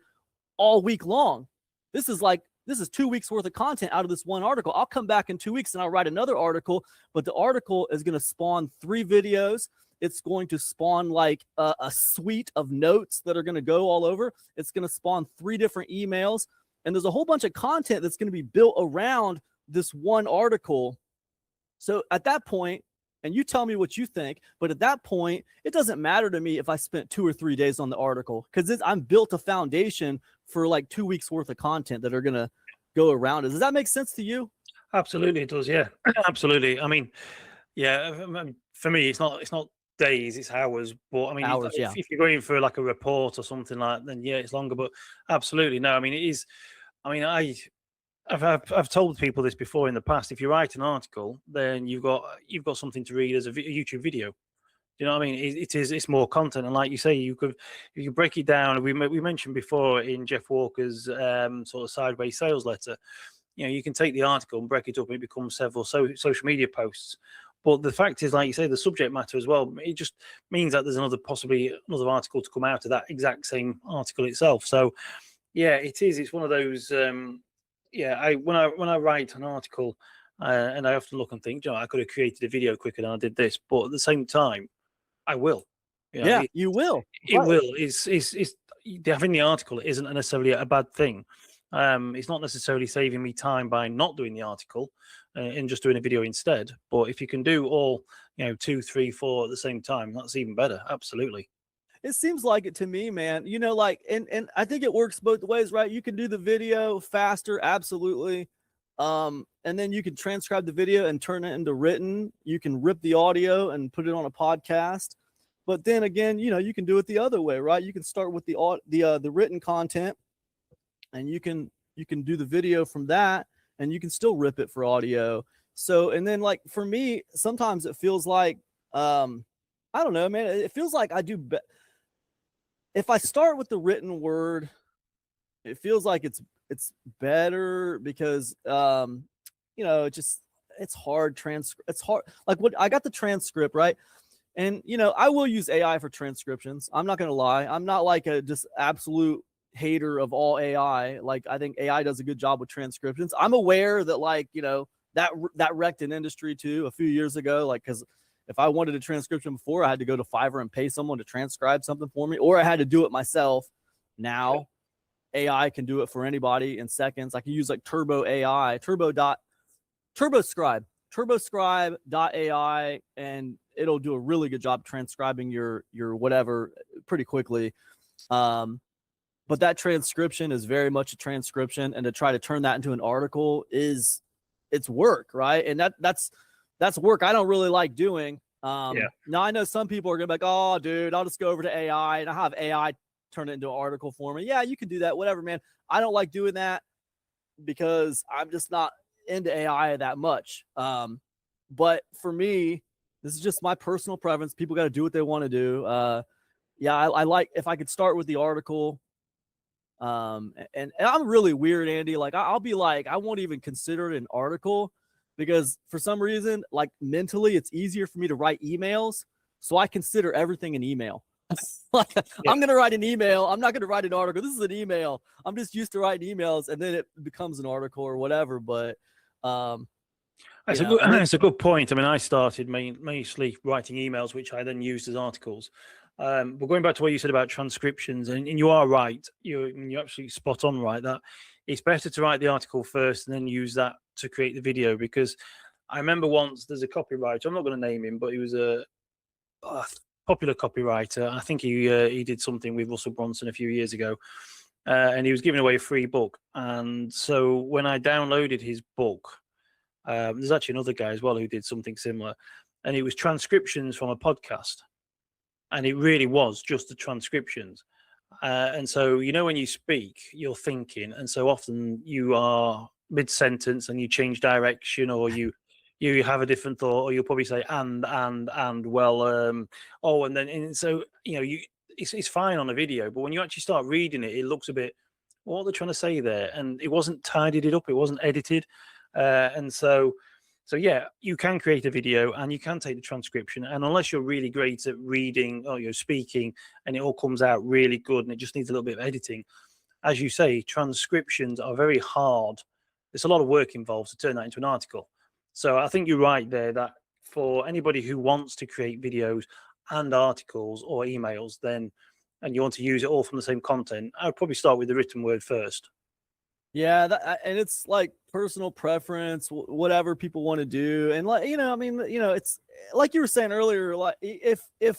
all week long. This is 2 weeks worth of content out of this one article. I'll come back in 2 weeks and I'll write another article, but the article is going to spawn 3 videos. It's going to spawn like a suite of notes that are going to go all over. It's going to spawn 3 different emails. And there's a whole bunch of content that's going to be built around this one article. So at that point, and you tell me what you think, but at that point, it doesn't matter to me if I spent 2 or 3 days on the article, because I'm built a foundation for like 2 weeks worth of content that are going to go around it. Does that make sense to you? Absolutely, it does. Yeah, absolutely. I mean, yeah, for me, it's not days, it's hours. But I mean, Hours, if you're going for like a report or something like that, then yeah, it's longer. But absolutely, no. I mean, it is. I mean, I've told people this before in the past. If you write an article, then you've got something to read as a YouTube video. You know what I mean? It's more content, and like you say, you could break it down. We mentioned before in Jeff Walker's sort of sideways sales letter. You know, you can take the article and break it up, and it becomes several social media posts. But the fact is, like you say, the subject matter as well. It just means that there's possibly another article to come out of that exact same article itself. So, yeah, it is. It's one of those. When I write an article, and I often look and think, I could have created a video quicker than I did this. But at the same time, I will. You know, you will. It will. It's having the article isn't necessarily a bad thing. It's not necessarily saving me time by not doing the article and just doing a video instead. But if you can do all, 2, 3, 4 at the same time, that's even better. Absolutely. It seems like it to me, man. And I think it works both ways, right? You can do the video faster, absolutely. And then you can transcribe the video and turn it into written. You can rip the audio and put it on a podcast. But then again, you can do it the other way, right? You can start with the written content, and you can do the video from that, and you can still rip it for audio. So, and then like for me, sometimes it feels like, I don't know, man, it feels like I do if I start with the written word, it feels like it's better because, it's hard it's hard. Like what I got the transcript, right? And, I will use AI for transcriptions. I'm not going to lie. I'm not like a just absolute hater of all AI. Like I think AI does a good job with transcriptions. I'm aware that that wrecked an industry too a few years ago. Like, cause if I wanted a transcription before, I had to go to Fiverr and pay someone to transcribe something for me, or I had to do it myself. Now AI can do it for anybody in seconds. I can use like Turbo AI, TurboScribe.ai, and it'll do a really good job transcribing your whatever pretty quickly. But that transcription is very much a transcription, and to try to turn that into an article it's work, right? And that's work I don't really like doing. Now I know some people are gonna be like, oh, dude, I'll just go over to AI and I'll have AI turn it into an article for me. Yeah, you can do that, whatever, man. I don't like doing that because I'm just not into AI that much. But for me, this is just my personal preference. People got to do what they want to do. I like if I could start with the article. And I'm really weird, Andy. Like I'll be like, I won't even consider it an article because for some reason, like mentally, it's easier for me to write emails. So I consider everything an email. Like I'm gonna write an email. I'm not gonna write an article. This is an email. I'm just used to writing emails, and then it becomes an article or whatever. But it's a good point. I mean, I started mostly writing emails, which I then used as articles. But going back to what you said about transcriptions, and you are right. You're absolutely spot on, right? That it's better to write the article first and then use that to create the video. Because I remember once there's a copywriter. I'm not going to name him, but he was a popular copywriter. I think he did something with Russell Brunson a few years ago, and he was giving away a free book. And so when I downloaded his book, there's actually another guy as well who did something similar, and it was transcriptions from a podcast. And it really was just the transcriptions. And so, when you speak, you're thinking. And so often you are mid-sentence and you change direction, or you have a different thought, or you'll probably say, and well, and so, it's fine on a video. But when you actually start reading it, it looks a bit, what are they trying to say there? And it wasn't tidied it up. It wasn't edited. And so yeah, you can create a video and you can take the transcription. And unless you're really great at reading or you're speaking and it all comes out really good and it just needs a little bit of editing, as you say, transcriptions are very hard. There's a lot of work involved to turn that into an article. So I think you're right there that for anybody who wants to create videos and articles or emails, and you want to use it all from the same content, I would probably start with the written word first. Yeah, and it's like personal preference, whatever people want to do, and like it's like you were saying earlier, like if it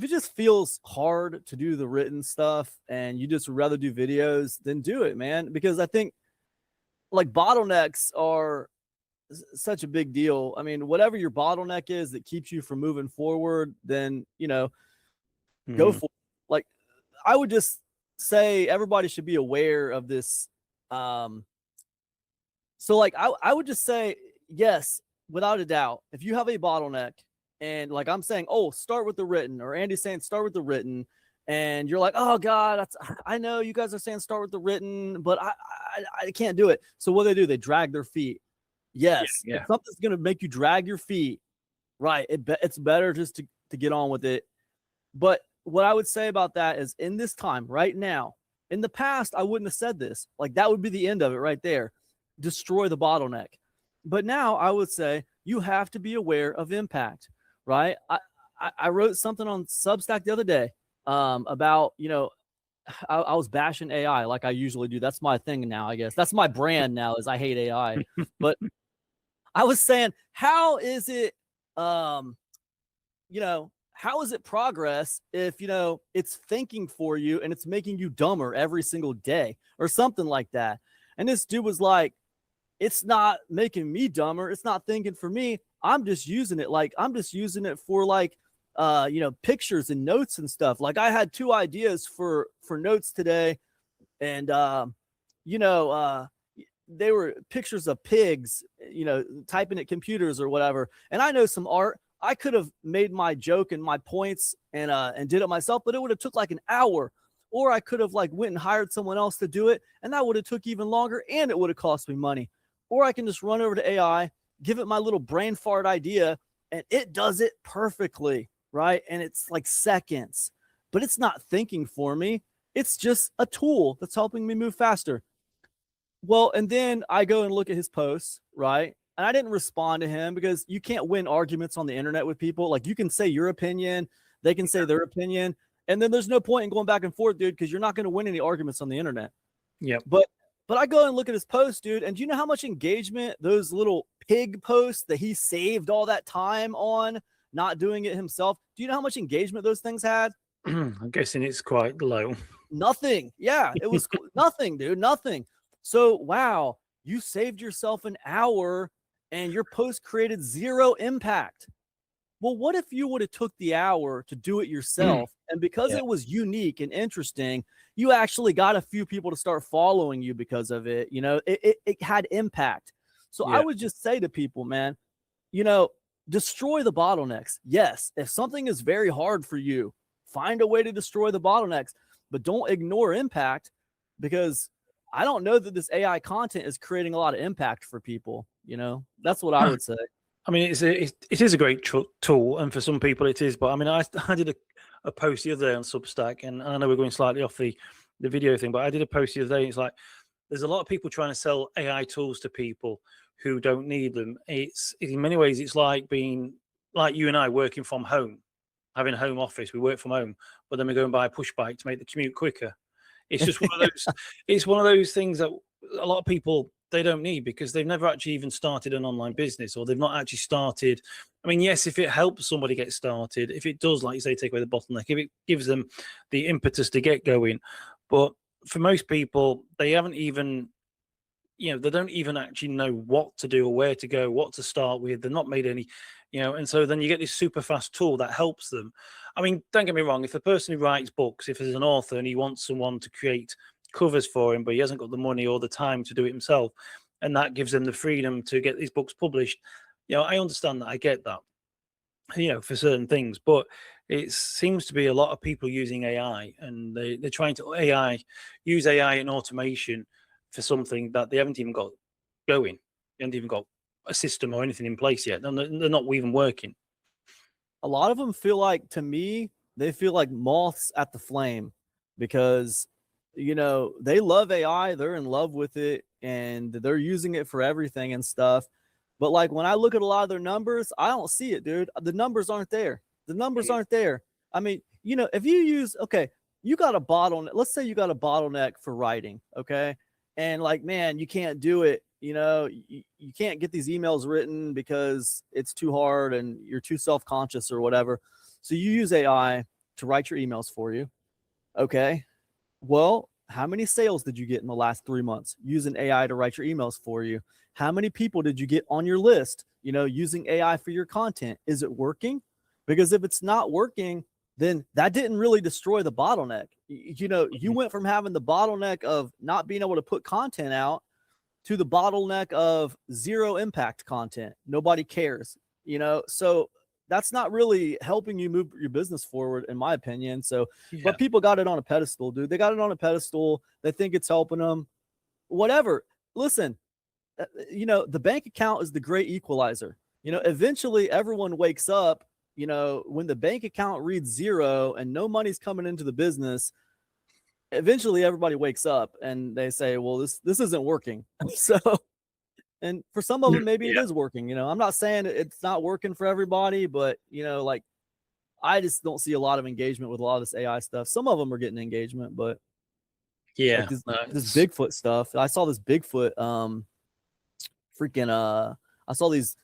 just feels hard to do the written stuff and you just rather do videos, then do it, man. Because I think like bottlenecks are such a big deal. I mean, whatever your bottleneck is that keeps you from moving forward, then go for it. Like I would just say everybody should be aware of this. So like I would just say, yes, without a doubt, if you have a bottleneck and like I'm saying, oh, start with the written, or Andy's saying start with the written, and you're like, oh God, I know you guys are saying start with the written, but I can't do it. So what do? They drag their feet. Yes. Yeah. If something's going to make you drag your feet, right, it's better just to get on with it. But what I would say about that is in this time right now, in the past, I wouldn't have said this. Like that would be the end of it right there. Destroy the bottleneck. But now I would say you have to be aware of impact, right? I wrote something on Substack the other day about, I was bashing AI like I usually do. That's my thing now, I guess. That's my brand now is I hate AI. But I was saying, how is it, how is it progress if, it's thinking for you and it's making you dumber every single day or something like that? And this dude was like, it's not making me dumber. It's not thinking for me. I'm just using it. Like, I'm just using it for like, pictures and notes and stuff. Like I had 2 ideas for notes today. And, they were pictures of pigs, typing at computers or whatever. And I know some art. I could have made my joke and my points and did it myself, but it would have took like an hour. Or I could have like went and hired someone else to do it, and that would have took even longer, and it would have cost me money. Or I can just run over to AI, give it my little brain fart idea, and it does it perfectly, right? And it's like seconds, but it's not thinking for me. It's just a tool that's helping me move faster. Well, and then I go and look at his posts, right? And I didn't respond to him because you can't win arguments on the internet with people. Like you can say your opinion, they can say their opinion. And then there's no point in going back and forth, dude, because you're not going to win any arguments on the internet. Yeah. But I go and look at his post, dude, and do you know how much engagement those little pig posts that he saved all that time on, not doing it himself? Do you know how much engagement those things had? I'm guessing it's quite low. Nothing. Yeah, it was nothing, dude. Nothing. So, wow, you saved yourself an hour and your post created zero impact. Well, what if you would have took the hour to do it yourself? And because Yeah. it was unique and interesting, you actually got a few people to start following you because of it. You know, it had impact. So I Yeah. would just say to people, man, destroy the bottlenecks. Yes, if something is very hard for you, find a way to destroy the bottlenecks, but don't ignore impact, because I don't know that this AI content is creating a lot of impact for people. That's what I would say. I mean, it is a great tool, and for some people it is. But I mean, I did a post the other day on Substack, and I know we're going slightly off the video thing, but I did a post the other day. It's like there's a lot of people trying to sell AI tools to people who don't need them. It's in many ways it's like being like you and I working from home, having a home office. We work from home, but then we go and buy a push bike to make the commute quicker. It's just one of those. It's one of those things that a lot of people they don't need because they've never actually even started an online business, or they've not actually started. I mean, yes, if it helps somebody get started, if it does, like you say, take away the bottleneck, if it gives them the impetus to get going, but for most people, they haven't even, they don't even actually know what to do or where to go, what to start with. They're not made any, and so then you get this super fast tool that helps them. I mean, don't get me wrong, if a person who writes books, if there's an author and he wants someone to create covers for him, but he hasn't got the money or the time to do it himself, and that gives them the freedom to get these books published, I understand that, I get that, for certain things, but it seems to be a lot of people using AI, and they're trying to use AI and automation for something that they haven't even got going. They haven't even got a system or anything in place yet. They're not even working. A lot of them feel like, to me, they feel like moths at the flame, because they love AI, they're in love with it, and they're using it for everything and stuff. But like when I look at a lot of their numbers, I don't see it, dude. The numbers aren't there. The numbers aren't there. I mean, if you use, okay, you got a bottleneck. Let's say you got a bottleneck for writing, okay? And like, man, you can't do it. You can't get these emails written because it's too hard and you're too self-conscious or whatever. So you use AI to write your emails for you. Okay. Well, how many sales did you get in the last 3 months using AI to write your emails for you? How many people did you get on your list, using AI for your content? Is it working? Because if it's not working, then that didn't really destroy the bottleneck. You went from having the bottleneck of not being able to put content out to the bottleneck of zero impact content. Nobody cares, so that's not really helping you move your business forward, in my opinion. So, but people got it on a pedestal, dude. They got it on a pedestal. They think it's helping them. Whatever. Listen, the bank account is the great equalizer. Eventually everyone wakes up, when the bank account reads zero and no money's coming into the business, eventually everybody wakes up and they say, well, this isn't working. So, and for some of them, maybe it is working. I'm not saying it's not working for everybody, but like, I just don't see a lot of engagement with a lot of this AI stuff. Some of them are getting engagement, but like this Bigfoot stuff. I saw this Bigfoot, I saw these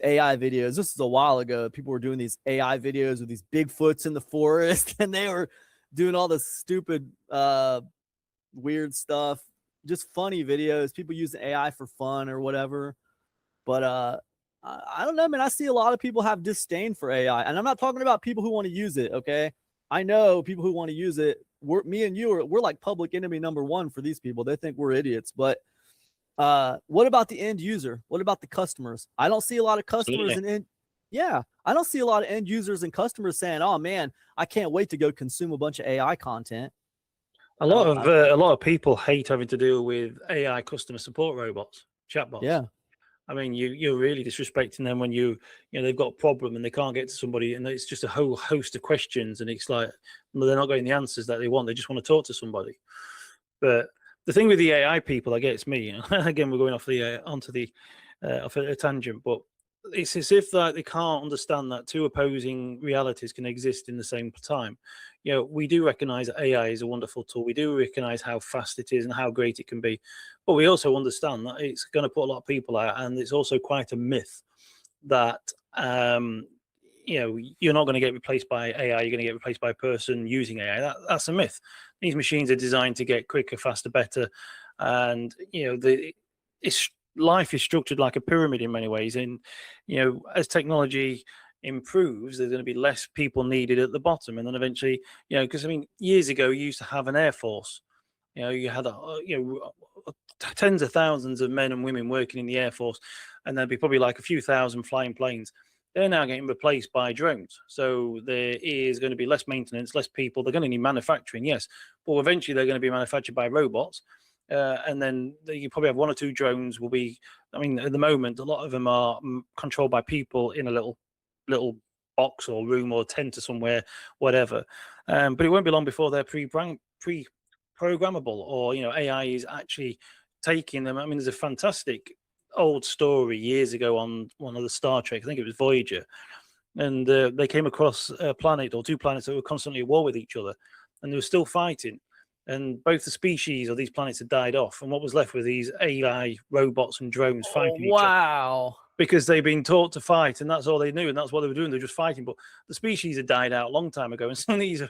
AI videos. This is a while ago. People were doing these AI videos with these Bigfoots in the forest, and they were doing all this stupid, weird stuff, just funny videos, people using AI for fun or whatever. But I don't know, man. I see a lot of people have disdain for AI, and I'm not talking about people who want to use it. Okay, I know people who want to use it. Me and you we're like public enemy number one for these people. They think we're idiots. But what about the end user? What about the customers? I don't see a lot of customers I don't see a lot of end users and customers saying, "Oh man, I can't wait to go consume a bunch of AI content." A lot of people hate having to deal with AI customer support robots, chatbots. Yeah. I mean, you're really disrespecting them when they've got a problem and they can't get to somebody, and it's just a whole host of questions, and it's like they're not getting the answers that they want. They just want to talk to somebody. But the thing with the AI people, I guess, me. Again, we're going off onto the off a tangent, but it's as if that they can't understand that two opposing realities can exist in the same time. We do recognize that AI is a wonderful tool. We do recognize how fast it is and how great it can be, but we also understand that it's going to put a lot of people out, and it's also quite a myth that you're not going to get replaced by AI. You're going to get replaced by a person using AI. That's a myth. These machines are designed to get quicker, faster, better, and life is structured like a pyramid in many ways. And as technology improves, there's going to be less people needed at the bottom, and then eventually, because years ago you used to have an air force. You had tens of thousands of men and women working in the air force, and there'd be probably like a few thousand flying planes. They're now getting replaced by drones. So there is going to be less maintenance, less people. They're going to need manufacturing, yes, but eventually they're going to be manufactured by robots. And then you probably have one or two drones will be, at the moment, a lot of them are controlled by people in a little box or room or tent or somewhere, whatever. But it won't be long before they're pre-programmable, or, AI is actually taking them. There's a fantastic old story years ago on one of the Star Trek, I think it was Voyager, and they came across a planet or two planets that were constantly at war with each other, and they were still fighting. And both the species of these planets had died off, and what was left were these AI robots and drones fighting each other. Wow. Because they've been taught to fight, and that's all they knew, and that's what they were doing. They're just fighting. But the species had died out a long time ago, and some of these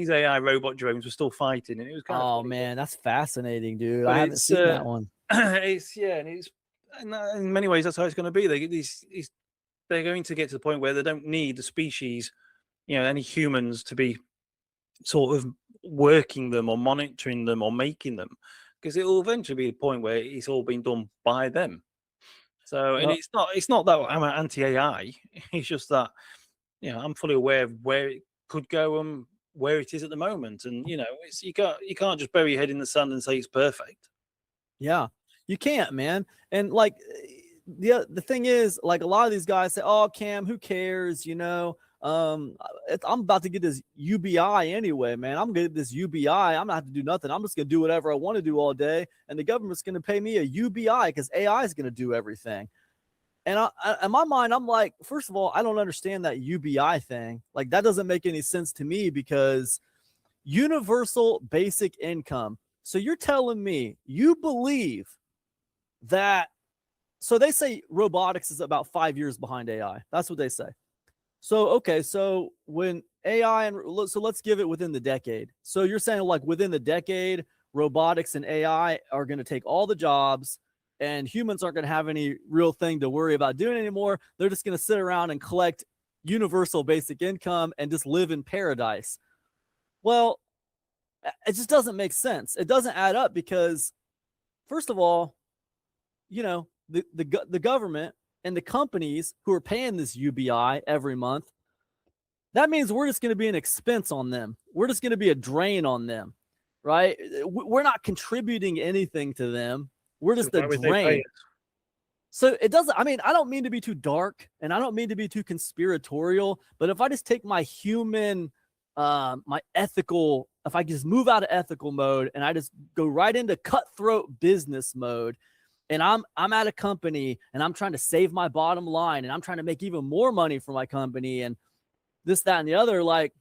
AI robot drones were still fighting. And it was kind of funny, man, that's fascinating, dude. I haven't seen that one. It's in many ways that's how it's going to be. They're going to get to the point where they don't need the species, any humans to be sort of working them or monitoring them or making them, because it will eventually be a point where it's all been done by them. So, and it's not that I'm anti-AI. It's just that I'm fully aware of where it could go and where it is at the moment, and you can't just bury your head in the sand and say it's perfect. Yeah, you can't, man. And like the thing is, like, a lot of these guys say, "Oh, Cam, who cares?" I'm about to get this UBI anyway, man. I'm gonna get this UBI. I'm not have to do nothing. I'm just gonna do whatever I want to do all day, and the government's gonna pay me a UBI because AI is gonna do everything. And in my mind, I'm like, first of all, I don't understand that UBI thing. Like, that doesn't make any sense to me, because universal basic income. So you're telling me you believe that? So they say robotics is about 5 years behind AI. That's what they say. So, okay, so when AI so let's give it within the decade. So you're saying, like, within the decade, robotics and AI are going to take all the jobs, and humans aren't going to have any real thing to worry about doing anymore. They're just going to sit around and collect universal basic income and just live in paradise. Well, it just doesn't make sense. It doesn't add up, because, first of all, the government and the companies who are paying this UBI every month, that means we're just going to be an expense on them. We're just going to be a drain on them, right? We're not contributing anything to them. We're just a drain. So it doesn't, I don't mean to be too dark, and I don't mean to be too conspiratorial, but if I just take my human, my ethical, if I just move out of ethical mode and I just go right into cutthroat business mode, and I'm at a company and I'm trying to save my bottom line, and I'm trying to make even more money for my company, and this, that, and the other, like,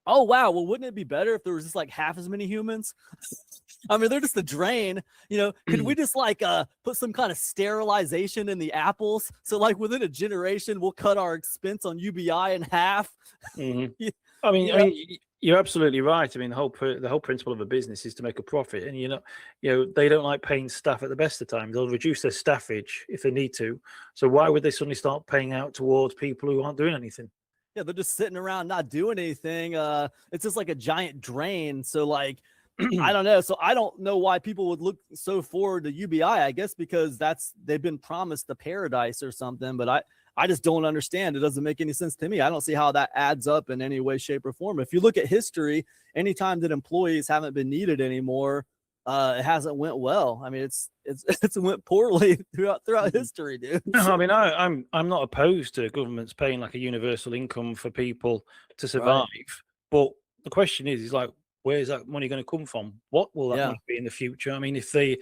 oh, wow, well, wouldn't it be better if there was just like half as many humans? They're just a drain. Could we just like put some kind of sterilization in the apples? So like within a generation, we'll cut our expense on UBI in half. Mm-hmm. You're absolutely right. The whole principle of a business is to make a profit, and they don't like paying staff at the best of times. They'll reduce their staffage if they need to. So why would they suddenly start paying out towards people who aren't doing anything? Yeah, they're just sitting around not doing anything. It's just like a giant drain. So like, I don't know. So I don't know why people would look so forward to UBI. I guess because they've been promised a paradise or something. But I just don't understand. It doesn't make any sense to me. I don't see how that adds up in any way, shape, or form. If you look at history, anytime that employees haven't been needed anymore, it hasn't went well. It's went poorly throughout history, dude. No, I'm not opposed to governments paying like a universal income for people to survive. Right. But the question is like, where's that money going to come from? What will that money be in the future? If they,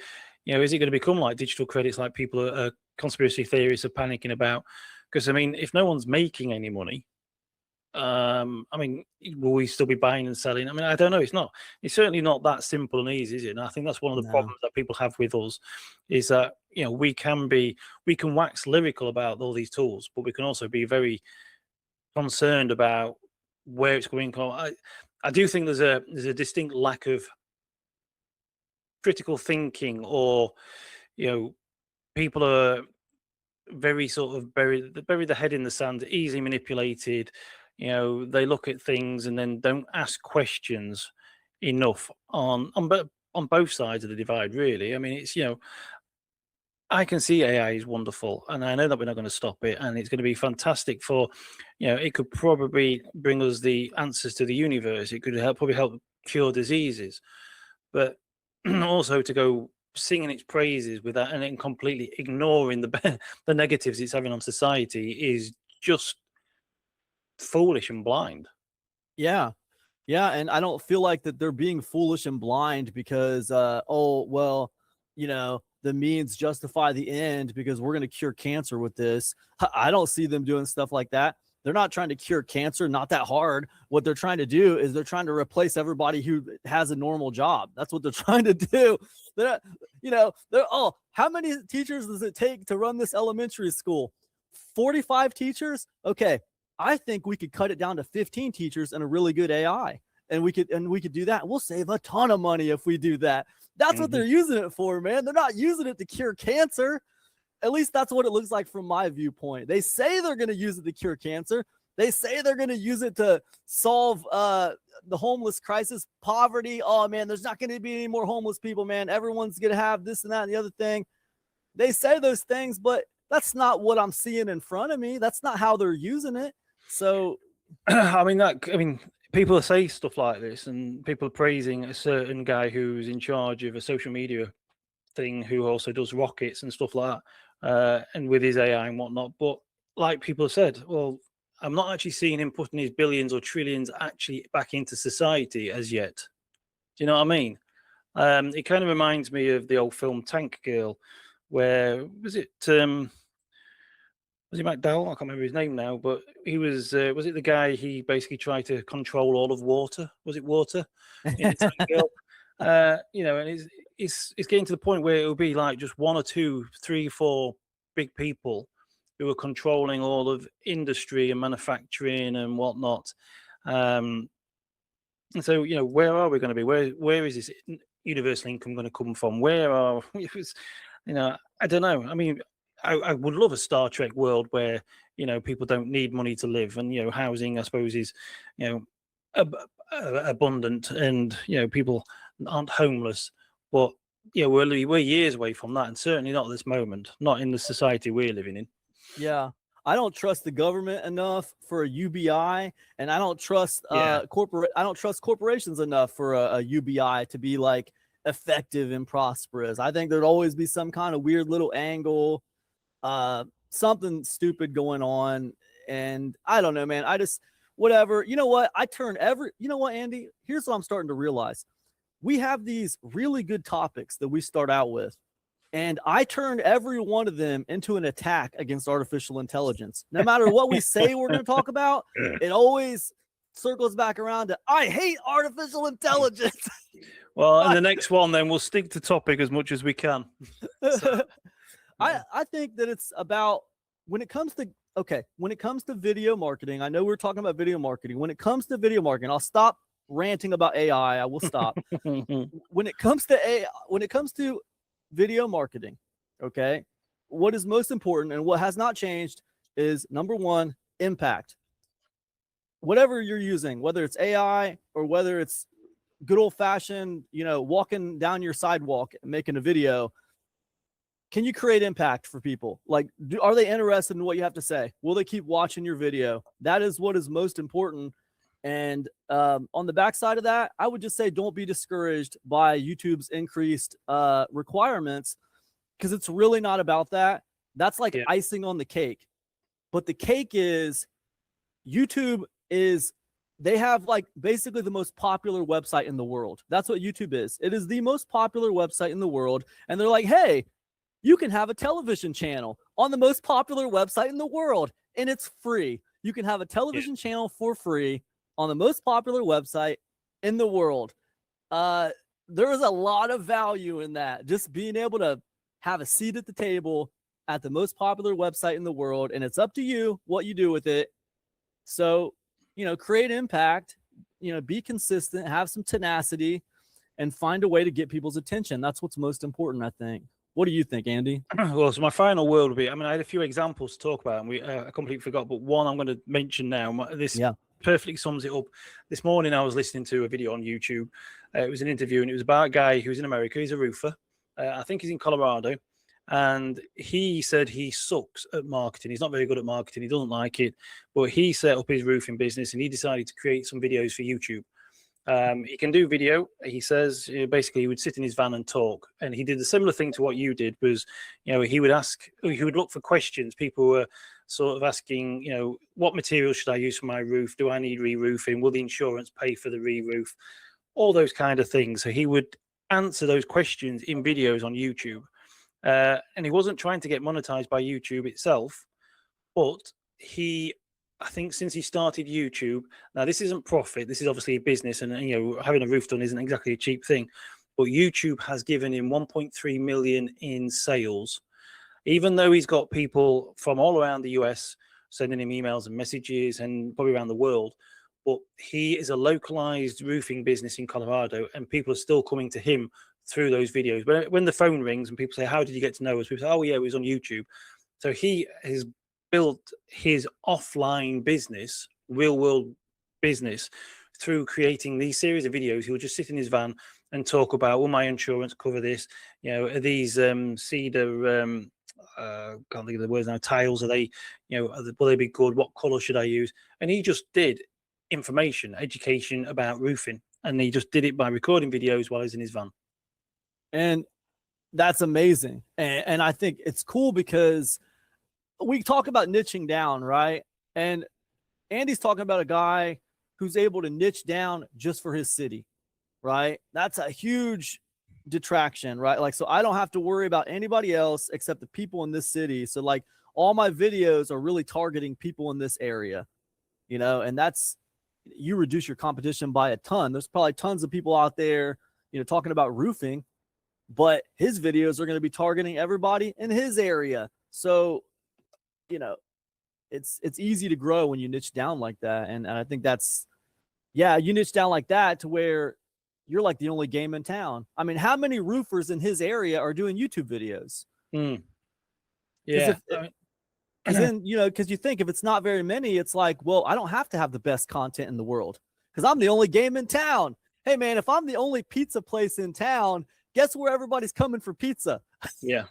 is it going to become like digital credits, like people are conspiracy theorists are panicking about? Because I mean, if no one's making any money, I mean, will we still be buying and selling? I mean, I don't know. It's certainly not that simple and easy, is it? And I think that's one of the No. problems that people have with us is that, you know, we can wax lyrical about all these tools, but we can also be very concerned about where it's going. I do think there's a distinct lack of critical thinking, or, you know, people are very sort of bury the head in the sand, easily manipulated. You know, they look at things and then don't ask questions enough on both sides of the divide, really. I mean, it's, you know, I can see AI is wonderful, and I know that we're not going to stop it, and it's going to be fantastic for, you know, it could probably bring us the answers to the universe. It could probably help cure diseases, but also to go singing its praises with that and then completely ignoring the negatives it's having on society is just foolish and blind. Yeah. Yeah, and I don't feel like that they're being foolish and blind because oh, well, you know, the means justify the end because we're going to cure cancer with this. I don't see them doing stuff like that. They're not trying to cure cancer, not that hard. What they're trying to do is they're trying to replace everybody who has a normal job. That's what they're trying to do. They're, you know, oh, how many teachers does it take to run this elementary school? 45 teachers? Okay, I think we could cut it down to 15 teachers and a really good AI. And we could do that. We'll save a ton of money if we do that. That's what they're using it for, man. They're not using it to cure cancer. At least that's what it looks like from my viewpoint. They say they're going to use it to cure cancer. They say they're going to use it to solve the homeless crisis, poverty. Oh, man, there's not going to be any more homeless people, man. Everyone's going to have this and that and the other thing. They say those things, but that's not what I'm seeing in front of me. That's not how they're using it. So, I mean, people say stuff like this, and people are praising a certain guy who's in charge of a social media thing, who also does rockets and stuff like that, and with his AI and whatnot. But like people have said, well, I'm not actually seeing him putting his billions or trillions actually back into society as yet. Do you know what I mean? It kind of reminds me of the old film Tank Girl, where was it McDowell? I can't remember his name now, but he was it the guy he basically tried to control all of water? Was it water in Tank Girl? You know, and it's getting to the point where it will be like just one or two, three, four big people who are controlling all of industry and manufacturing and whatnot. And so, you know, where are we going to be? Where is this universal income going to come from? Where are you know? I don't know. I mean, I would love a Star Trek world where, you know, people don't need money to live, and, you know, housing, I suppose, is, you know, abundant, and, you know, people aren't homeless. But, yeah, we're years away from that, and certainly not at this moment, not in the society we're living in. yeah, I don't trust the government enough for a UBI, and I don't trust I don't trust corporations enough for a UBI to be like effective and prosperous. I think there'd always be some kind of weird little angle, something stupid going on, and I don't know, man. I just whatever. You know what? You know what, Andy? Here's what I'm starting to realize. We have these really good topics that we start out with, and I turn every one of them into an attack against artificial intelligence. No matter what we say we're going to talk about, it always circles back around to, I hate artificial intelligence. Well, and the next one, then we'll stick to topic as much as we can. So, I think that it's about when it comes to video marketing. I know we're talking about video marketing. When it comes to video marketing, I'll stop ranting about AI. I will stop. When it comes to video marketing, okay, what is most important and what has not changed is, number one, impact. Whatever you're using, whether it's AI or whether it's good old fashioned, you know, walking down your sidewalk and making a video, can you create impact for people? Like, are they interested in what you have to say? Will they keep watching your video? That is what is most important. And on the backside of that, I would just say don't be discouraged by YouTube's increased requirements, because it's really not about that. That's like icing on the cake. But the cake is YouTube they have like basically the most popular website in the world. That's what YouTube is. It is the most popular website in the world. And they're like, hey, you can have a television channel. on the most popular website in the world, and it's free. You can have a television channel for free on the most popular website in the world. There is a lot of value in that. Just being able to have a seat at the table at the most popular website in the world, and it's up to you what you do with it. So, create impact, be consistent, have some tenacity, and find a way to get people's attention. That's what's most important, I think. What do you think, Andy? Well, so my final word would be, I had a few examples to talk about, and I completely forgot, but one I'm going to mention now. This perfectly sums it up. This morning, I was listening to a video on YouTube. It was an interview, and it was about a guy who's in America. He's a roofer. I think he's in Colorado. And he said he sucks at marketing. He's not very good at marketing. He doesn't like it. But he set up his roofing business, and he decided to create some videos for YouTube. He can do video. He says basically he would sit in his van and talk. And he did a similar thing to what you did. Was he would look for questions. People were sort of asking, what material should I use for my roof? Do I need re-roofing? Will the insurance pay for the re-roof? All those kind of things. So he would answer those questions in videos on YouTube. And he wasn't trying to get monetized by YouTube itself, but I think since he started YouTube, now this isn't profit, this is obviously a business, and having a roof done isn't exactly a cheap thing, but YouTube has given him 1.3 million in sales, even though he's got people from all around the US sending him emails and messages, and probably around the world. But he is a localized roofing business in Colorado, and people are still coming to him through those videos. When the phone rings and people say, how did you get to know us? People say, oh yeah, it was on YouTube. So he has built his offline business, real world business, through creating these series of videos. He'll just sit in his van and talk about, will my insurance cover this? Are these cedar, can't think of the words now, tiles, are they, will they be good? What color should I use? And he just did education about roofing. And he just did it by recording videos while he's in his van. And that's amazing. And I think it's cool because we talk about niching down, right? And Andy's talking about a guy who's able to niche down just for his city, right? That's a huge detraction, right? Like, so I don't have to worry about anybody else except the people in this city. So like all my videos are really targeting people in this area, and you reduce your competition by a ton. There's probably tons of people out there, talking about roofing, but his videos are going to be targeting everybody in his area. So, it's easy to grow when you niche down like that. And I think you niche down like that to where you're like the only game in town. I mean, how many roofers in his area are doing YouTube videos? Yeah. Because then, because you think if it's not very many, it's like, well, I don't have to have the best content in the world because I'm the only game in town. Hey, man, if I'm the only pizza place in town, guess where everybody's coming for pizza? Yeah.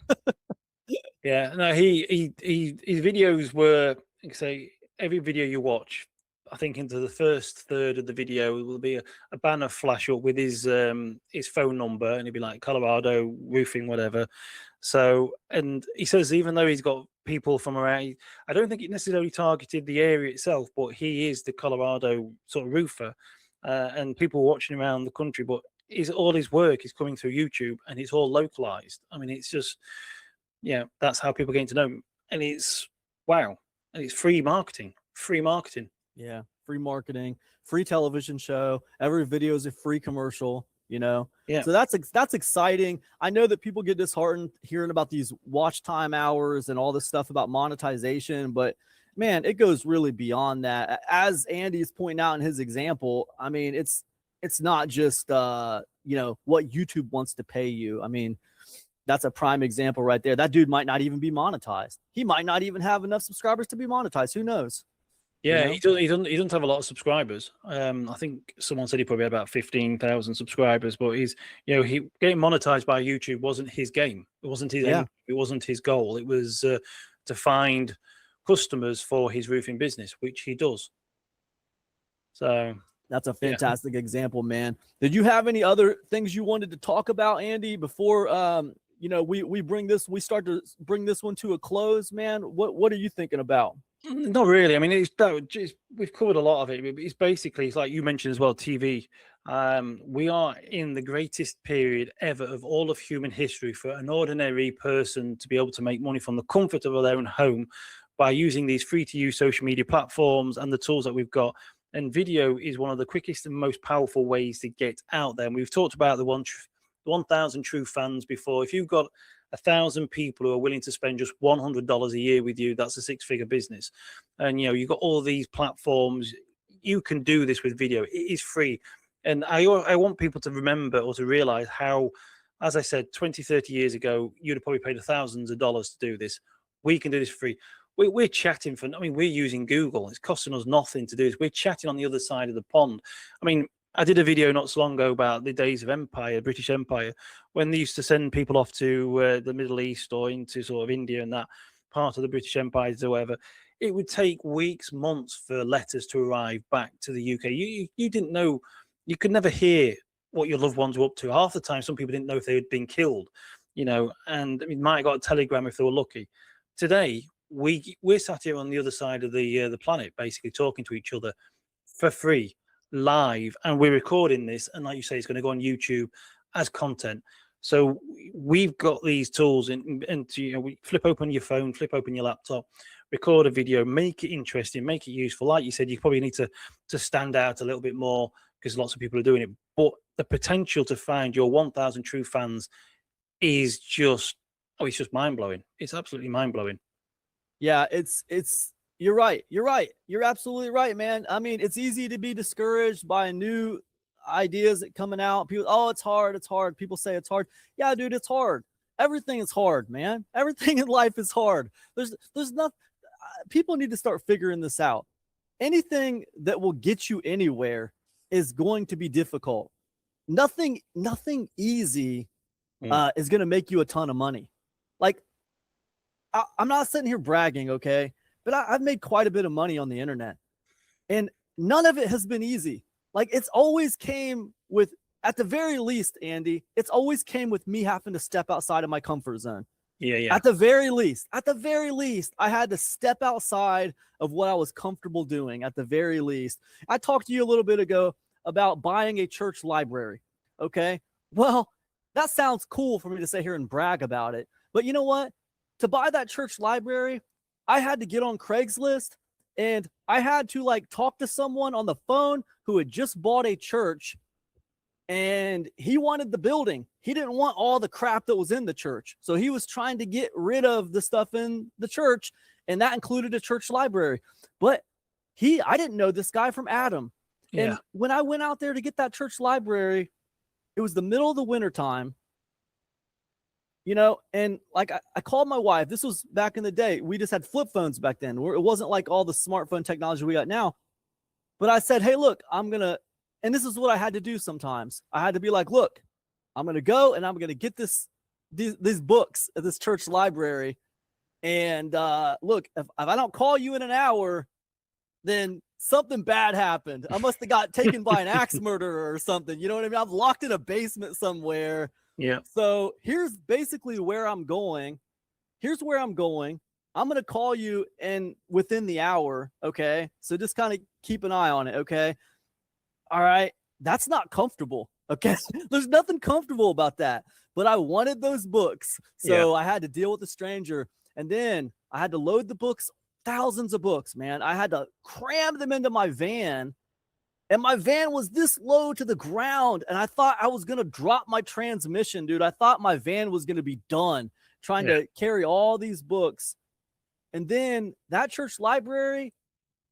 Yeah. No, his videos were, say, every video you watch, I think into the first third of the video will be a banner flash up with his phone number, and he'll be like Colorado roofing, whatever. So, and he says even though he's got people from around, I don't think it necessarily targeted the area itself, but he is the Colorado sort of roofer, and people watching around the country. But all his work is coming through YouTube, and it's all localized. I mean, it's just, that's how people get to know him, and it's wow, and it's free marketing. Yeah, free marketing, free television show. Every video is a free commercial, Yeah. So that's exciting. I know that people get disheartened hearing about these watch time hours and all this stuff about monetization, but man, it goes really beyond that. As Andy's pointing out in his example, I mean, it's not just what YouTube wants to pay you. I mean, that's a prime example right there. That dude might not even be monetized. He might not even have enough subscribers to be monetized. Who knows? Yeah, he doesn't have a lot of subscribers. I think someone said he probably had about 15,000 subscribers, but he getting monetized by YouTube wasn't his game. It wasn't his aim. It wasn't his goal. It was to find customers for his roofing business, which he does. So that's a fantastic example, man. Did you have any other things you wanted to talk about, Andy, before we start to bring this one to a close, man? What are you thinking about? Not really. I mean, we've covered a lot of it. It's like you mentioned as well, TV. We are in the greatest period ever of all of human history for an ordinary person to be able to make money from the comfort of their own home by using these free to use social media platforms and the tools that we've got. And video is one of the quickest and most powerful ways to get out there. And we've talked about the 1,000 true fans before. If you've got 1,000 people who are willing to spend just $100 a year with you, that's a six-figure business. And you've got all these platforms. You can do this with video. It is free. And I want people to remember or to realize how, as I said, 20, 30 years ago, you'd have probably paid thousands of dollars to do this. We can do this free. We're chatting we're using Google. It's costing us nothing to do this. We're chatting on the other side of the pond. I mean, I did a video not so long ago about the days of empire, British Empire, when they used to send people off to the Middle East or into sort of India and that part of the British Empire or whatever. It would take weeks, months for letters to arrive back to the UK. You didn't know. You could never hear what your loved ones were up to. Half the time, some people didn't know if they had been killed, and I mean, might have got a telegram if they were lucky. Today, we're sat here on the other side of the planet, basically talking to each other for free, live, and we're recording this. And like you say, it's going to go on YouTube as content. So we've got these tools, and we flip open your phone, flip open your laptop, record a video, make it interesting, make it useful. Like you said, you probably need to stand out a little bit more, because lots of people are doing it, but the potential to find your 1,000 true fans is just mind-blowing. It's absolutely mind-blowing. Yeah, you're right. You're absolutely right, man. I mean, it's easy to be discouraged by new ideas that coming out. People, oh, it's hard. People say it's hard. Yeah, dude, it's hard. Everything is hard, man. Everything in life is hard. There's nothing. People need to start figuring this out. Anything that will get you anywhere is going to be difficult. Nothing easy is going to make you a ton of money. Like, I'm not sitting here bragging, okay? But I've made quite a bit of money on the internet. And none of it has been easy. Like, it's always came with, at the very least, Andy, it's always came with me having to step outside of my comfort zone. Yeah. At the very least, I had to step outside of what I was comfortable doing. At the very least, I talked to you a little bit ago about buying a church library. Okay. Well, that sounds cool for me to sit here and brag about it. But you know what? To buy that church library, I had to get on Craigslist, and I had to talk to someone on the phone who had just bought a church, and he wanted the building. He didn't want all the crap that was in the church. So he was trying to get rid of the stuff in the church, and that included a church library. But I didn't know this guy from Adam. Yeah. And when I went out there to get that church library, it was the middle of the winter time, and I called my wife. This was back in the day. We just had flip phones back then. It wasn't like all the smartphone technology we got now. But I said, hey, look, and this is what I had to do sometimes. I had to be like, look, I'm going to go and I'm going to get these books at this church library. And look, if I don't call you in an hour, then something bad happened. I must have got taken by an axe murderer or something. You know what I mean? I'm locked in a basement somewhere. Yeah. So here's basically where I'm going. I'm going to call you within the hour. Okay. So just kind of keep an eye on it. Okay. All right. That's not comfortable. Okay. There's nothing comfortable about that, but I wanted those books. So I had to deal with the stranger, and then I had to load the books, thousands of books, man. I had to cram them into my van. And my van was this low to the ground, and I thought I was going to drop my transmission, dude. I thought my van was going to be done trying to carry all these books. And then that church library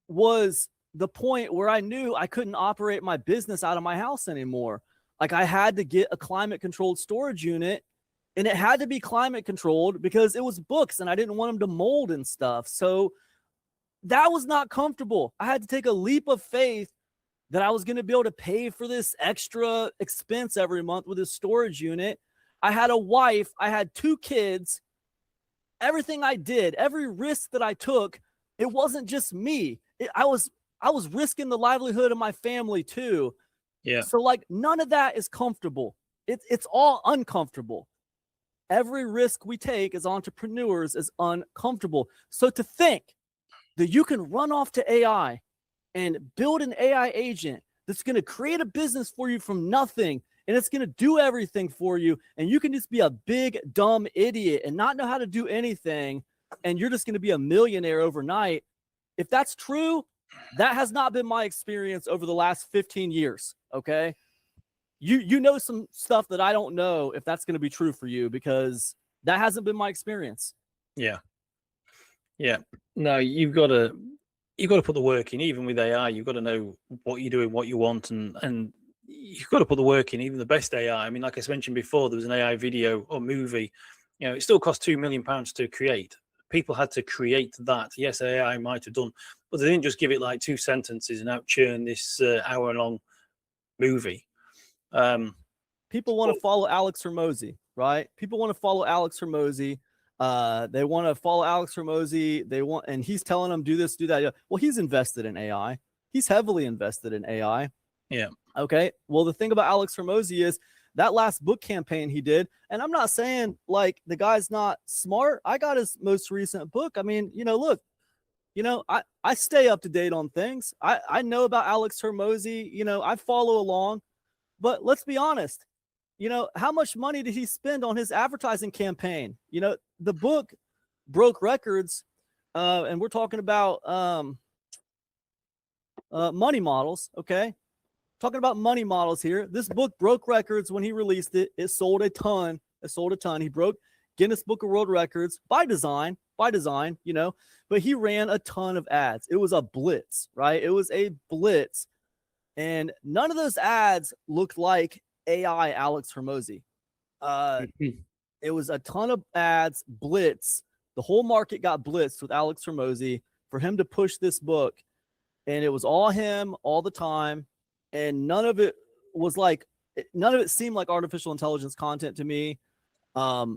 was the point where I knew I couldn't operate my business out of my house anymore. Like, I had to get a climate-controlled storage unit, and it had to be climate-controlled because it was books, and I didn't want them to mold and stuff. So that was not comfortable. I had to take a leap of faith that I was going to be able to pay for this extra expense every month with a storage unit. I had a wife. I had 2 kids. Everything I did, every risk that I took, it wasn't just me. I was risking the livelihood of my family too. Yeah. So none of that is comfortable. It's all uncomfortable. Every risk we take as entrepreneurs is uncomfortable. So to think that you can run off to AI and build an AI agent that's going to create a business for you from nothing, and it's going to do everything for you, and you can just be a big dumb idiot and not know how to do anything, and you're just going to be a millionaire overnight. If that's true, that has not been my experience over the last 15 years. Okay. You know some stuff that I don't know if that's going to be true for you, because that hasn't been my experience. Yeah. No, you've got to put the work in. Even with AI, you've got to know what you're doing, what you want, and you've got to put the work in. Even the best AI. I mean, like I mentioned before, there was an AI video or movie. It still cost £2 million to create. People had to create that. Yes, AI might have done, but they didn't just give it like 2 sentences and out churn this hour-long movie. People want to follow Alex Hormozi, right? People want to follow Alex Hormozi. They want to follow Alex Hormozi. And he's telling them do this, do that. Well, he's invested in AI. He's heavily invested in AI. Yeah. Okay. Well, the thing about Alex Hormozi is that last book campaign he did, and I'm not saying like the guy's not smart. I got his most recent book. I mean, look, I stay up to date on things. I know about Alex Hormozi. I follow along. But let's be honest, how much money did he spend on his advertising campaign? The book broke records, and we're talking about money models, okay? Talking about money models here. This book broke records when he released it. It sold a ton. He broke Guinness Book of World Records by design, but he ran a ton of ads. It was a blitz, right? It was a blitz. And none of those ads looked like AI Alex Hormozi. It was a ton of ads, blitz. The whole market got blitzed with Alex Hormozi for him to push this book. And it was all him all the time. And none of it seemed like artificial intelligence content to me. But,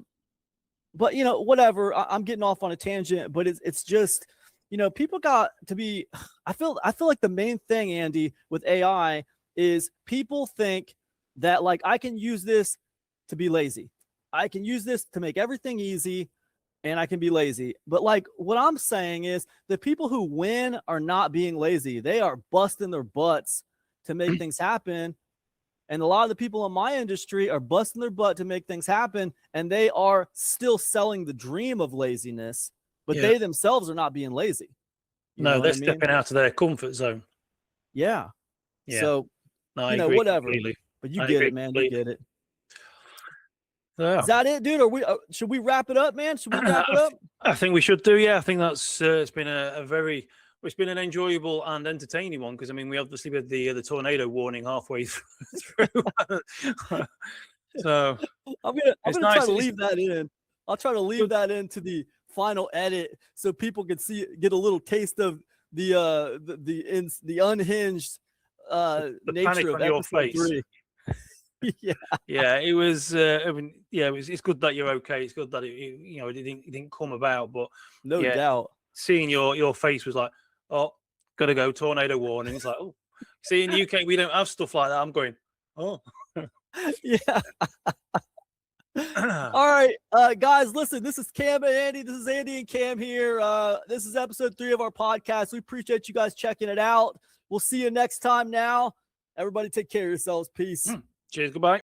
whatever. I'm getting off on a tangent, but it's just, people got to be, I feel like the main thing, Andy, with AI is people think that like, I can use this to be lazy. I can use this to make everything easy, and I can be lazy. But like, what I'm saying is the people who win are not being lazy. They are busting their butts to make things happen. And a lot of the people in my industry are busting their butt to make things happen. And they are still selling the dream of laziness, but they themselves are not being lazy. No, they're stepping out of their comfort zone. Yeah. So, no, I agree whatever. Completely. But you get it, man. Completely. You get it. Yeah. Is that it, dude? Should we wrap it up, man? Should we wrap it up? I think we should do. Yeah, I think that's it's been it's been an enjoyable and entertaining one, because I mean we obviously had the tornado warning halfway through. So I'm gonna try to leave that in. I'll try to leave that into the final edit so people can get a little taste of the unhinged nature of episode 3. It was. I mean, it's good that you're okay. It's good that it didn't come about, but no doubt. Seeing your face was like, oh, gotta go, tornado warning. It's like, oh, see, in the UK we don't have stuff like that. I'm going, oh, yeah. All right, guys, listen, this is Cam and Andy. This is Andy and Cam here. This is episode 3 of our podcast. We appreciate you guys checking it out. We'll see you next time now. Everybody take care of yourselves. Peace. Cheers. Goodbye.